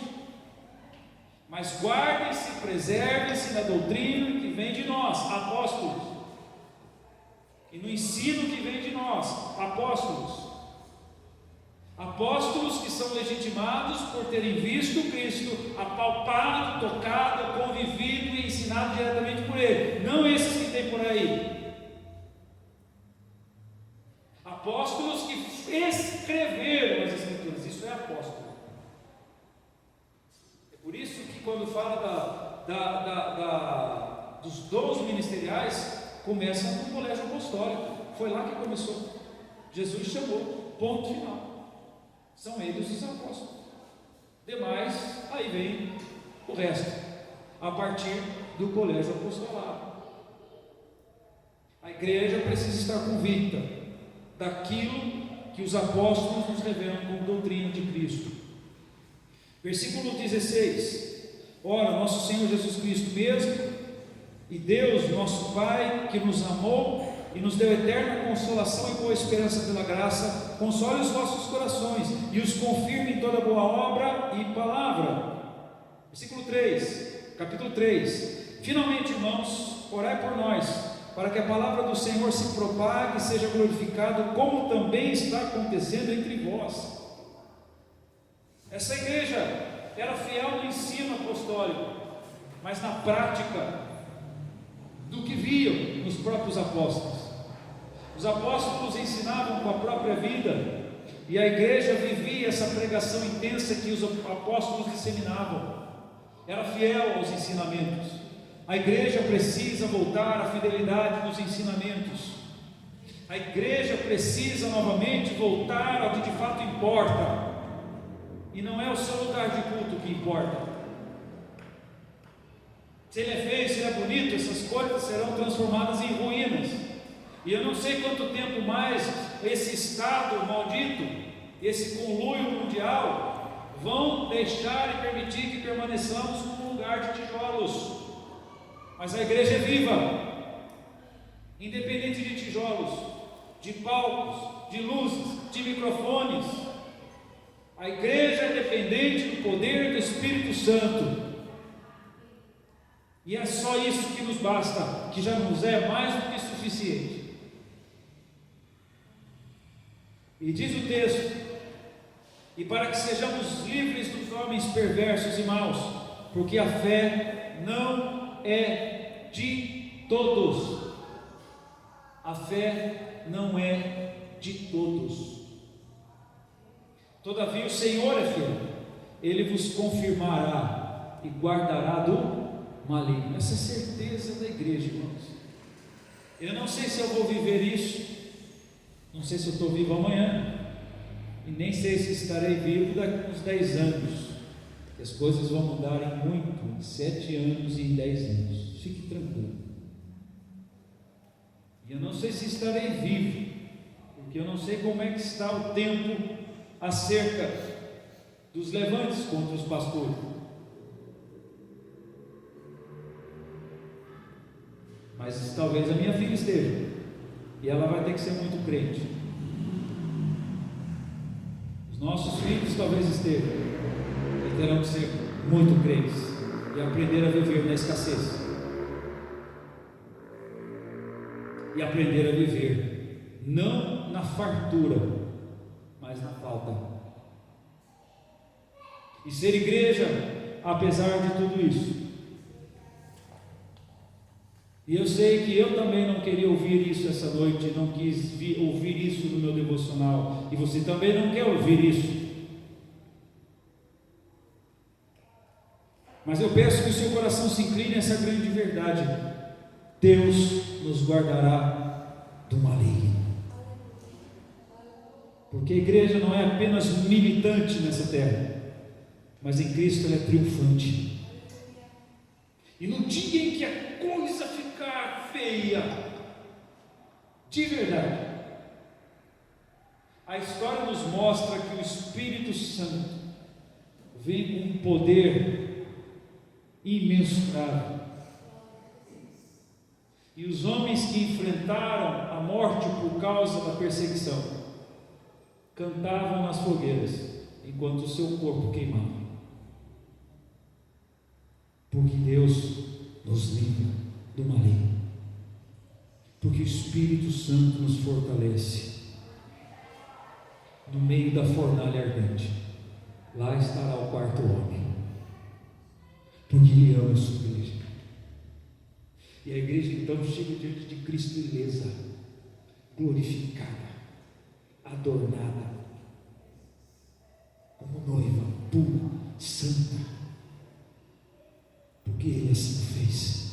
mas guardem-se, preservem-se na doutrina que vem de nós, apóstolos, e no ensino que vem de nós, apóstolos. Apóstolos que são legitimados por terem visto Cristo, apalpado, tocado, convivido e ensinado diretamente por Ele, não esses que tem por aí. Apóstolos que escreveram as Escrituras, isso é apóstolo. É por isso que quando fala dos dons ministeriais, começa no colégio apostólico. Foi lá que começou. Jesus chamou, ponto final. São eles os apóstolos. Demais, aí vem o resto, a partir do colégio apostolado. A igreja precisa estar convicta daquilo que os apóstolos nos revelam como doutrina de Cristo. Versículo 16: ora, nosso Senhor Jesus Cristo mesmo, e Deus, nosso Pai, que nos amou e nos deu eterna consolação e boa esperança pela graça, console os vossos corações e os confirme em toda boa obra e palavra. Versículo 3, capítulo 3: finalmente, irmãos, orai por nós, para que a palavra do Senhor se propague e seja glorificado, como também está acontecendo entre vós. Essa igreja era fiel no ensino apostólico, mas na prática do que viam nos próprios apóstolos. Os apóstolos ensinavam com a própria vida, e a igreja vivia essa pregação intensa que os apóstolos disseminavam. Era fiel aos ensinamentos. A igreja precisa voltar à fidelidade dos ensinamentos. A igreja precisa novamente voltar ao que de fato importa, e não é o seu lugar de culto que importa. Se ele é feio, se ele é bonito, essas coisas serão transformadas em ruínas. E eu não sei quanto tempo mais esse estado maldito, esse conluio mundial, vão deixar e permitir que permaneçamos como um lugar de tijolos. Mas a igreja é viva, independente de tijolos, de palcos, de luzes, de microfones. A igreja é dependente do poder do Espírito Santo. E é só isso que nos basta, que já nos é mais do que suficiente. E diz o texto: e para que sejamos livres dos homens perversos e maus, porque a fé não é de todos. A fé não é de todos. Todavia o Senhor é fiel, Ele vos confirmará e guardará do maligno. Essa é a certeza da igreja, irmãos. Eu não sei se eu vou viver isso, não sei se eu estou vivo amanhã, e nem sei se estarei vivo daqui uns 10 anos. As coisas vão mudar em muito, em 7 anos e em 10 anos. Fique tranquilo. sei se estarei vivo, porque eu não sei como é que está o tempo acerca dos levantes contra os pastores. Mas talvez a minha filha esteja, e ela vai ter que ser muito crente. Os nossos filhos talvez estejam, e terão que ser muito crentes e aprender a viver na escassez, e aprender a viver não na fartura, mas na falta, e ser igreja apesar de tudo isso. E eu sei que eu também não queria ouvir isso essa noite, não quis ouvir isso no meu devocional, e você também não quer ouvir isso. Mas eu peço que o seu coração se incline a essa grande verdade: Deus nos guardará do maligno. Porque a igreja não é apenas militante nessa terra, mas em Cristo ela é triunfante. E no dia em que a coisa ficar feia, de verdade, a história nos mostra que o Espírito Santo vem com um poder imensurável. E os homens que enfrentaram a morte por causa da perseguição cantavam nas fogueiras enquanto o seu corpo queimava. Porque Deus nos livra do maligno, porque o Espírito Santo nos fortalece. No meio da fornalha ardente, lá estará o quarto homem, porque Ele ama a sua igreja. E a igreja então chega diante de Cristo ilesa, glorificada, adornada, como noiva pura, santa, porque Ele assim fez.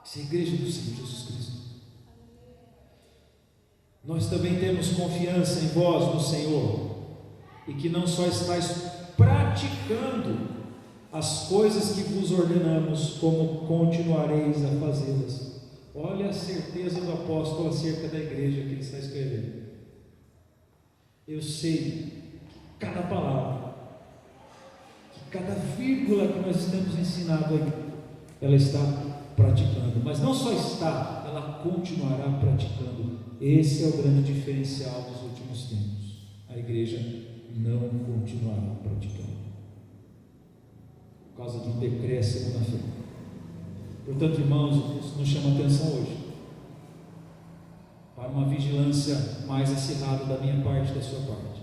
Essa é a igreja do Senhor Jesus Cristo. Nós também temos confiança em vós, no Senhor, e que não só estáis praticando as coisas que vos ordenamos, como continuareis a fazê-las. Olha a certeza do apóstolo acerca da igreja que ele está escrevendo. Eu sei que cada palavra, que cada vírgula que nós estamos ensinando aqui, ela está praticando, mas não só está, ela continuará praticando. Esse é o grande diferencial dos últimos tempos. A igreja não continuará praticando, por causa de um decréscimo na fé. Portanto, irmãos, isso nos chama a atenção hoje para uma vigilância mais acirrada da minha parte e da sua parte.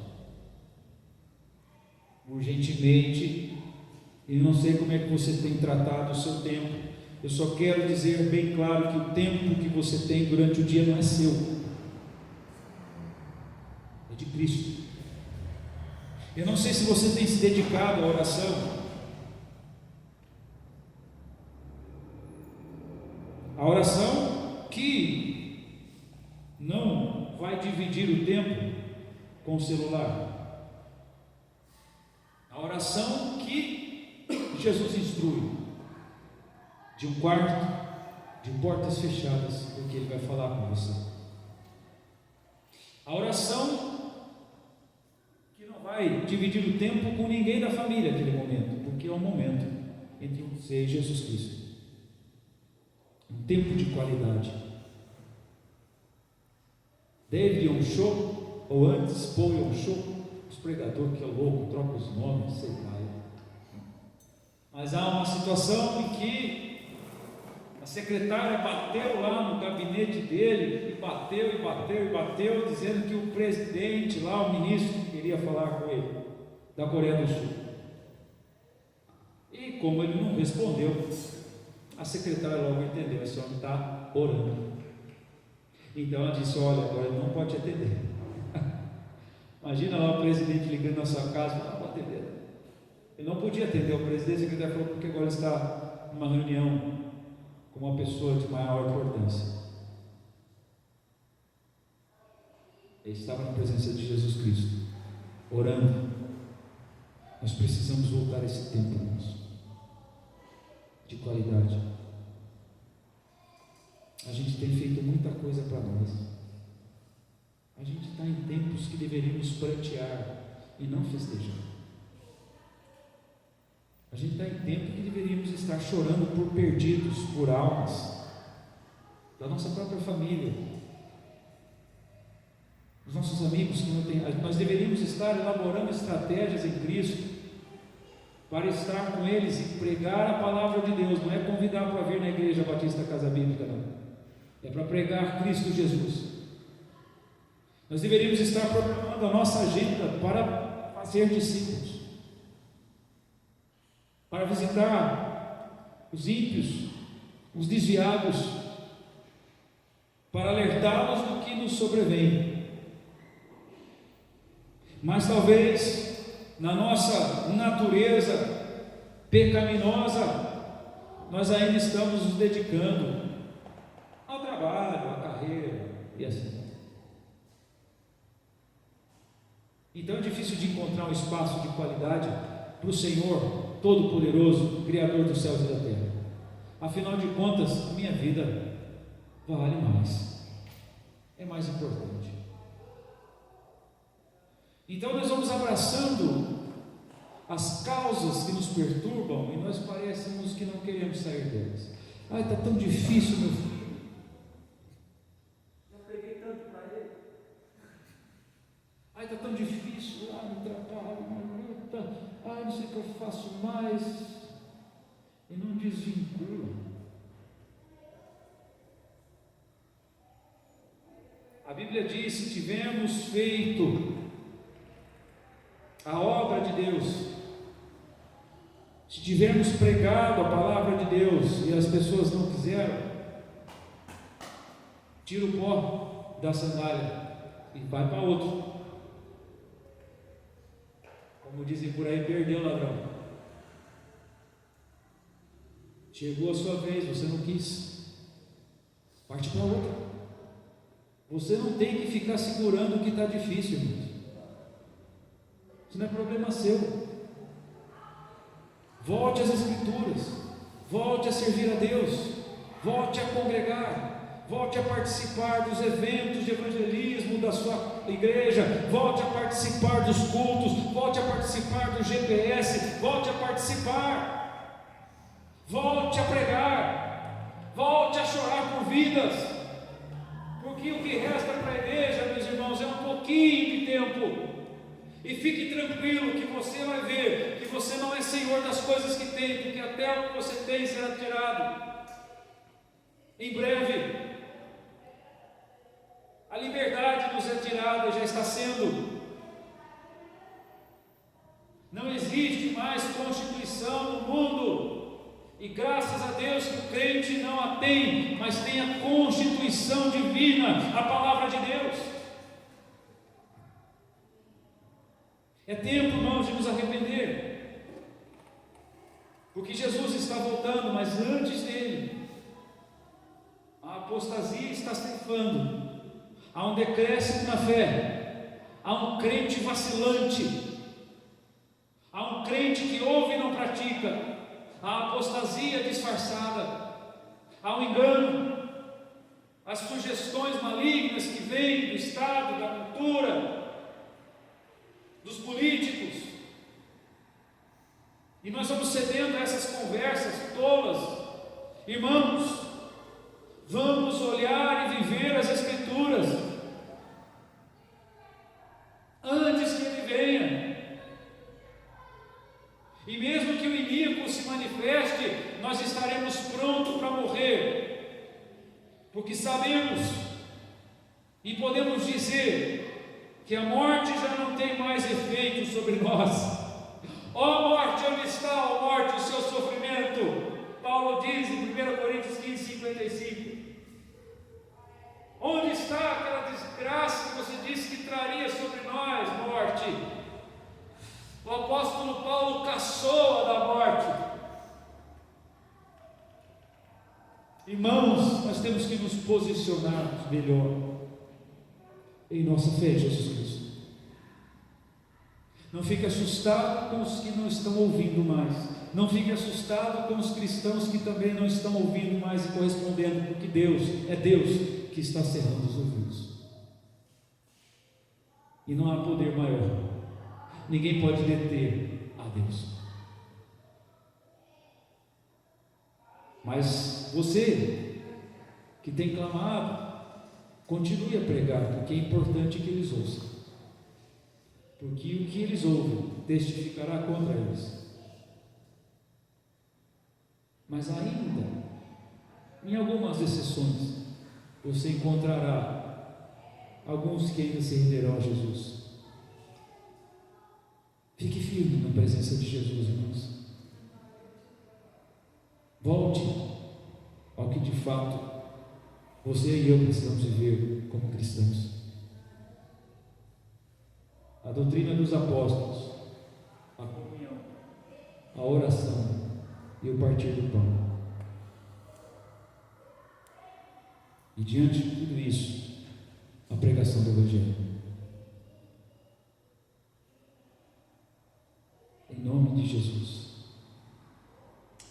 Urgentemente, e não sei como é que você tem tratado o seu tempo. Eu só quero dizer bem claro que o tempo que você tem durante o dia não é seu, é de Cristo. Eu não sei se você tem se dedicado à oração. A oração que não vai dividir o tempo com o celular. A oração que Jesus instrui, de um quarto, de portas fechadas, porque Ele vai falar com você. A oração que não vai dividir o tempo com ninguém da família naquele momento, porque é um momento entre você e Jesus Cristo. Um tempo de qualidade. David Yom Show, ou antes Paul Yom Show, os pregadores que é louco, troca os nomes, sei lá. Mas há uma situação em que a secretária bateu lá no gabinete dele, e bateu, dizendo que o presidente lá, o ministro, queria falar com ele, da Coreia do Sul. E como ele não respondeu, a secretária logo entendeu: esse homem está orando. Então ela disse: olha, agora ele não pode te atender. Imagina lá o presidente ligando na sua casa: não pode atender. Ele não podia atender o presidente. A secretária falou: porque agora ele está numa reunião com uma pessoa de maior importância. Ele estava na presença de Jesus Cristo, orando. Nós precisamos voltar a esse tempo, irmãos, de qualidade. A gente tem feito muita nós. A gente está em tempos que deveríamos prantear e não festejar. A gente está em tempo que deveríamos estar chorando por perdidos, por almas, da nossa própria família, dos nossos amigos que não têm. Nós deveríamos estar elaborando estratégias em Cristo para estar com eles e pregar a palavra de Deus. Não é convidar para vir na Igreja Batista Casa Bíblica, não. É para pregar Cristo Jesus. Nós deveríamos estar programando a nossa agenda para fazer discípulos, para visitar os ímpios, os desviados, para alertá-los do que nos sobrevém. Mas talvez na nossa natureza pecaminosa nós ainda estamos nos dedicando ao trabalho, à carreira e assim. Então é difícil de encontrar um espaço de qualidade para o Senhor Todo-Poderoso, Criador dos céus e da terra. Afinal de contas, a minha vida vale mais, é mais importante. Então nós vamos abraçando as causas que nos perturbam e nós parecemos que não queremos sair delas. Ai, está tão difícil, meu filho. Já preguei tanto para ele. Ai, está tão difícil lá no trabalho, uma luta. Ai, não sei o que eu faço mais. E não desvincula. A Bíblia diz: se tivermos feito a obra de Deus, se tivermos pregado a palavra de Deus e as pessoas não quiseram, tira o pó da sandália e vai para outro. Como dizem por aí, perdeu o ladrão. Chegou a sua vez, você não quis, parte para outra. Você não tem que ficar segurando o que está difícil, irmãos. Isso não é problema seu. Volte às Escrituras, volte a servir a Deus, volte a congregar, volte a participar dos eventos de evangelismo da sua igreja, volte a participar dos cultos, volte a participar do GPS, volte a participar, volte a pregar, volte a chorar por vidas, porque o que resta para a igreja, meus irmãos, é um pouquinho de tempo. E fique tranquilo que você vai ver que você não é senhor das coisas que tem, porque até o que você tem será tirado. Em breve, a liberdade nos é tirada, já está sendo. Não existe mais constituição no mundo, e graças a Deus que o crente não a tem, mas tem a constituição divina, a palavra de Deus. É tempo, irmãos, de nos arrepender, porque Jesus está voltando, mas antes dele, a apostasia está ceifando, há um decréscimo na fé, há um crente vacilante, há um crente que ouve e não pratica, há apostasia disfarçada, há um engano, as sugestões malignas que vêm do Estado, da cultura, dos políticos, e nós vamos cedendo a essas conversas tolas. Irmãos, vamos olhar e viver as Escrituras antes que ele venha, e mesmo que o inimigo se manifeste, nós estaremos prontos para morrer, porque sabemos e podemos dizer que a morte já não tem mais efeito sobre nós. Ó morte, onde está, ó morte, o seu sofrimento? Paulo diz em 1 Coríntios 15:55. Onde está aquela desgraça que você disse que traria sobre nós, morte? O apóstolo Paulo caçou da morte. Irmãos, nós temos que nos posicionar melhor em nossa fé em Jesus Cristo. Não fique assustado com os que não estão ouvindo mais. Não fique assustado com os cristãos que também não estão ouvindo mais e correspondendo, porque Deus é Deus que está cerrando os ouvidos. E não há poder maior. Ninguém pode deter a Deus. Mas você que tem clamado, continue a pregar, porque é importante que eles ouçam. Porque o que eles ouvem testificará contra eles. Mas ainda, em algumas exceções, você encontrará alguns que ainda se renderão a Jesus. Fique firme na presença de Jesus, irmãos. Volte ao que de fato você e eu precisamos viver como cristãos. A doutrina dos apóstolos, a comunhão, a oração e o partir do pão. E diante de tudo isso, a pregação do Evangelho. Em nome de Jesus.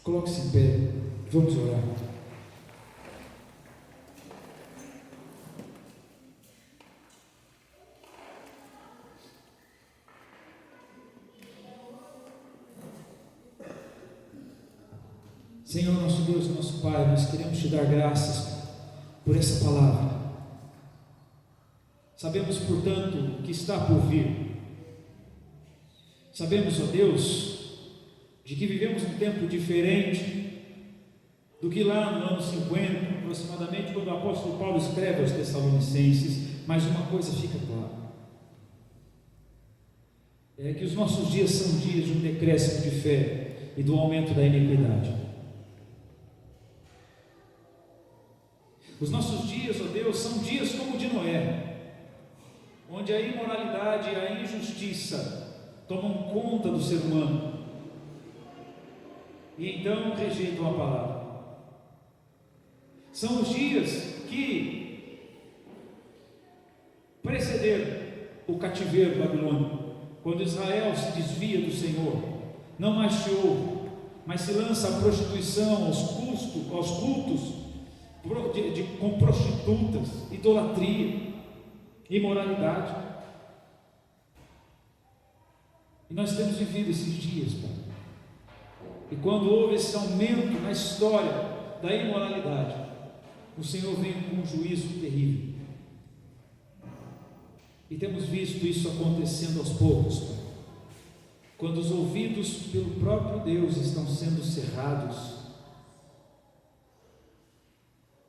Coloque-se em pé, vamos orar. Senhor, nosso Deus e nosso Pai, nós queremos te dar graças por essa palavra. Sabemos, portanto, que está por vir. Sabemos, ó Deus, de que vivemos um tempo diferente do que lá no ano 50, aproximadamente, quando o apóstolo Paulo escreve aos Tessalonicenses. Mas uma coisa fica clara: é que os nossos dias são dias de um decréscimo de fé e do aumento da iniquidade. Os nossos dias, ó Deus, são dias como o de Noé, onde a imoralidade e a injustiça tomam conta do ser humano e então rejeitam a palavra. São os dias que precederam o cativeiro babilônico, quando Israel se desvia do Senhor, não mais te ouve, mas se lança à prostituição, aos cultos com prostitutas, idolatria, imoralidade. E nós temos vivido esses dias, Pai. E quando houve esse aumento na história da imoralidade, o Senhor veio com um juízo terrível. E temos visto isso acontecendo aos poucos, Pai. Quando os ouvidos pelo próprio Deus estão sendo cerrados.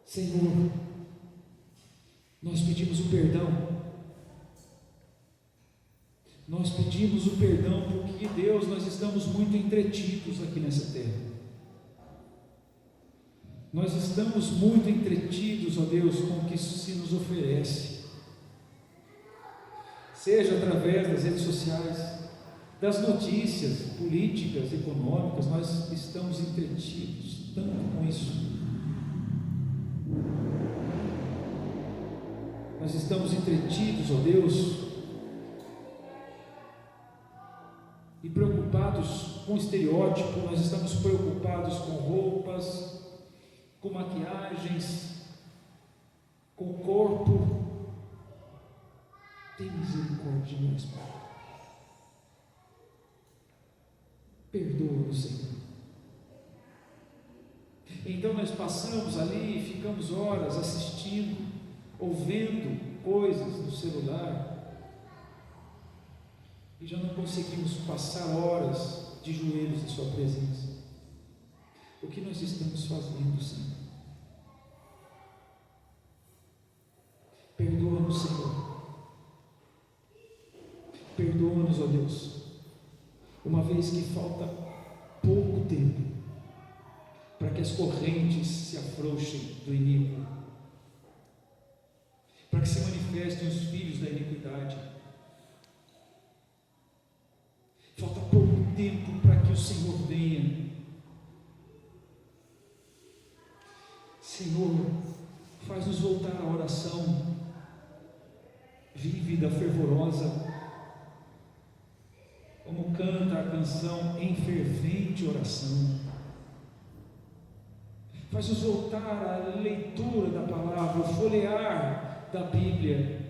Senhor, nós pedimos o perdão. Nós pedimos o perdão porque, Deus, nós estamos muito entretidos aqui nessa terra. Nós estamos muito entretidos, ó Deus, com o que se nos oferece. Seja através das redes sociais, das notícias políticas, econômicas, nós estamos entretidos tanto com isso. Nós estamos entretidos, ó Deus, e preocupados com estereótipo, nós estamos preocupados com roupas, com maquiagens, com o corpo. Tem misericórdia de nós, Pai. Perdoa-nos, Senhor. Então nós passamos ali e ficamos horas assistindo, ouvindo coisas no celular, e já não conseguimos passar horas de joelhos em Sua presença. O que nós estamos fazendo, Senhor? Perdoa-nos, Senhor. Perdoa-nos, ó Deus, uma vez que falta pouco tempo para que as correntes se afrouxem do iníquo, para que se manifestem os filhos da iniquidade. Falta pouco tempo para que o Senhor venha. Senhor, faz-nos voltar à oração vívida, fervorosa, como canta a canção Em Fervente Oração. Faz-nos voltar à leitura da palavra, o folhear da Bíblia,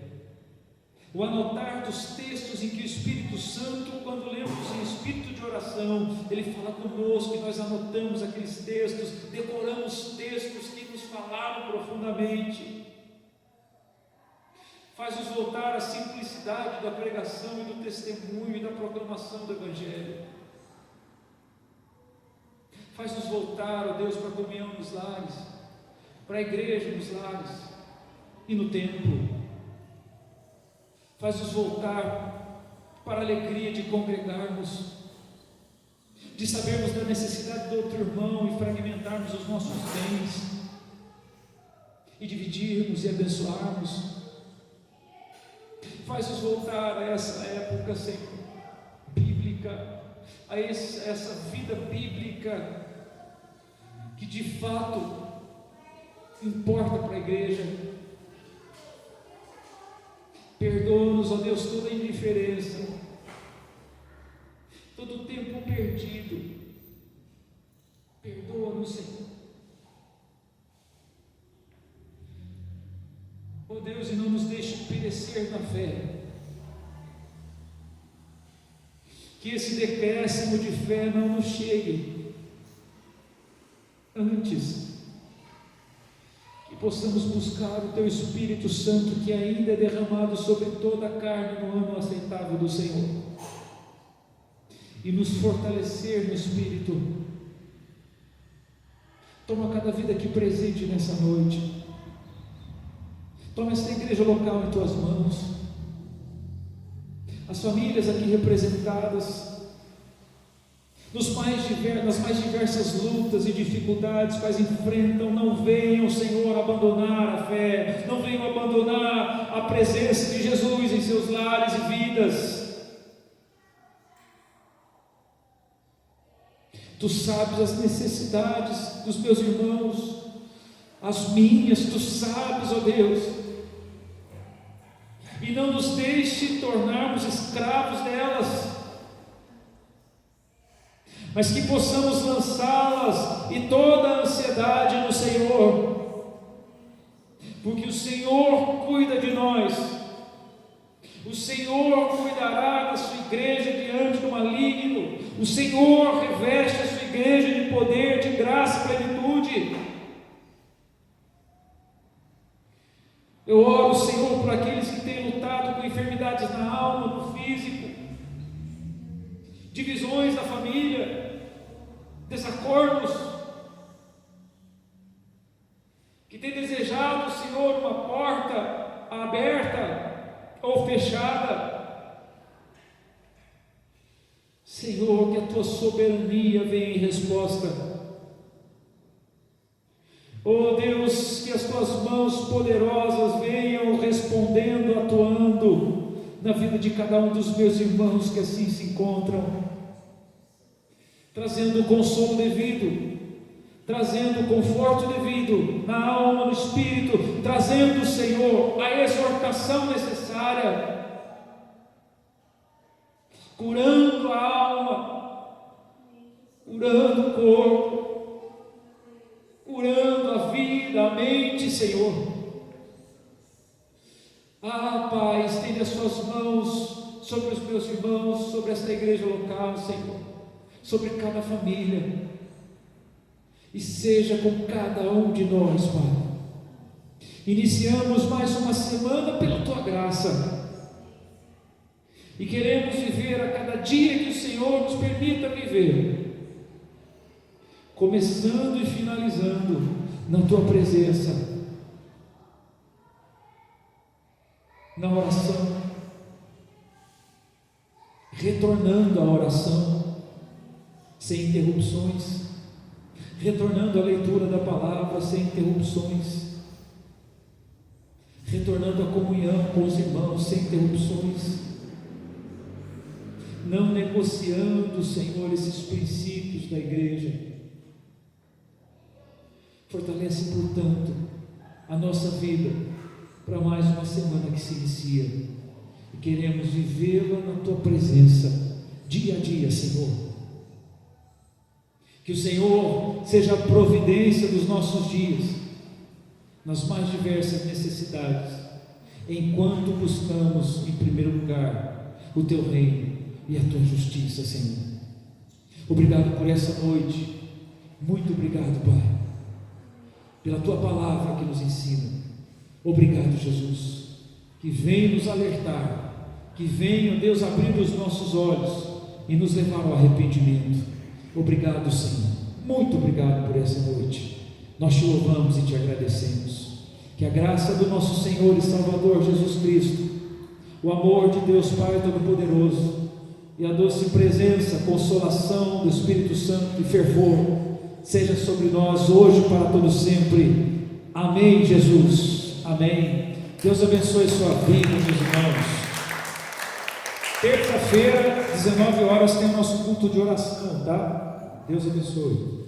o anotar dos textos em que o Espírito Santo, quando lemos em espírito de oração, Ele fala conosco e nós anotamos aqueles textos, decoramos textos que nos falaram profundamente. Faz-nos voltar à simplicidade da pregação e do testemunho e da proclamação do Evangelho. Faz-nos voltar, ó Deus, para a comunhão nos lares, para a igreja nos lares e no templo. Faz-nos voltar para a alegria de congregarmos, de sabermos da necessidade do outro irmão e fragmentarmos os nossos bens, e dividirmos e abençoarmos. Faz-nos voltar a essa época, Senhor, bíblica, a essa vida bíblica, que de fato importa para a igreja. Perdoa-nos, ó Deus, toda indiferença, todo o tempo perdido. Perdoa-nos, Senhor. Ó Deus, e não nos deixe perecer na fé. Que esse decréscimo de fé não nos chegue. Antes, que possamos buscar o Teu Espírito Santo, que ainda é derramado sobre toda a carne no ano aceitável do Senhor, e nos fortalecer no Espírito. Toma cada vida aqui presente nessa noite. Toma esta igreja local em Tuas mãos, as famílias aqui representadas, nas mais diversas lutas e dificuldades que elas enfrentam. Não venham, Senhor, abandonar a fé, não venham abandonar a presença de Jesus em seus lares e vidas. Tu sabes as necessidades dos meus irmãos, as minhas, Tu sabes, ó Deus, e não nos deixe tornarmos escravos delas, mas que possamos lançá-las e toda a ansiedade no Senhor, porque o Senhor cuida de nós, o Senhor cuidará da sua igreja diante do maligno, o Senhor reveste a sua igreja de poder, de graça e plenitude. Eu oro, Senhor, por aqueles que têm lutado com enfermidades na alma, no físico, divisões da família, desacordos, que têm desejado, Senhor, uma porta aberta ou fechada. Senhor, que a Tua soberania venha em resposta. Oh Deus, que as Tuas mãos poderosas venham respondendo, atuando na vida de cada um dos meus irmãos que assim se encontram, trazendo o consolo devido, trazendo o conforto devido na alma, no espírito, trazendo, Senhor, a exortação necessária, curando a alma, curando o corpo, curando a vida, a mente, Senhor. Ah, Pai, estende as Suas mãos sobre os meus irmãos, sobre esta igreja local, Senhor, sobre cada família, e seja com cada um de nós, Pai. Iniciamos mais uma semana pela Tua graça, e queremos viver a cada dia que o Senhor nos permita viver, começando e finalizando na Tua presença, na oração, retornando à oração sem interrupções, retornando à leitura da palavra sem interrupções, retornando à comunhão com os irmãos sem interrupções, não negociando, Senhor, esses princípios da igreja. Fortalece, portanto, a nossa vida para mais uma semana que se inicia, e queremos vivê-la na Tua presença, dia a dia, Senhor. Que o Senhor seja a providência dos nossos dias, nas mais diversas necessidades, enquanto buscamos em primeiro lugar o Teu reino e a Tua justiça, Senhor. Obrigado por essa noite, muito obrigado, Pai, pela Tua palavra que nos ensina. Obrigado, Jesus, que vem nos alertar, que vem, ó Deus, abrir os nossos olhos e nos levar ao arrependimento. Obrigado, Senhor, muito obrigado por essa noite. Nós te louvamos e te agradecemos. Que a graça do nosso Senhor e Salvador Jesus Cristo, o amor de Deus Pai Todo-Poderoso e a doce presença, consolação do Espírito Santo e fervor seja sobre nós hoje e para todo sempre. Amém, Jesus. Amém. Deus abençoe sua vida, meus irmãos. Terça-feira, 19 horas, tem o nosso culto de oração, tá? Deus abençoe.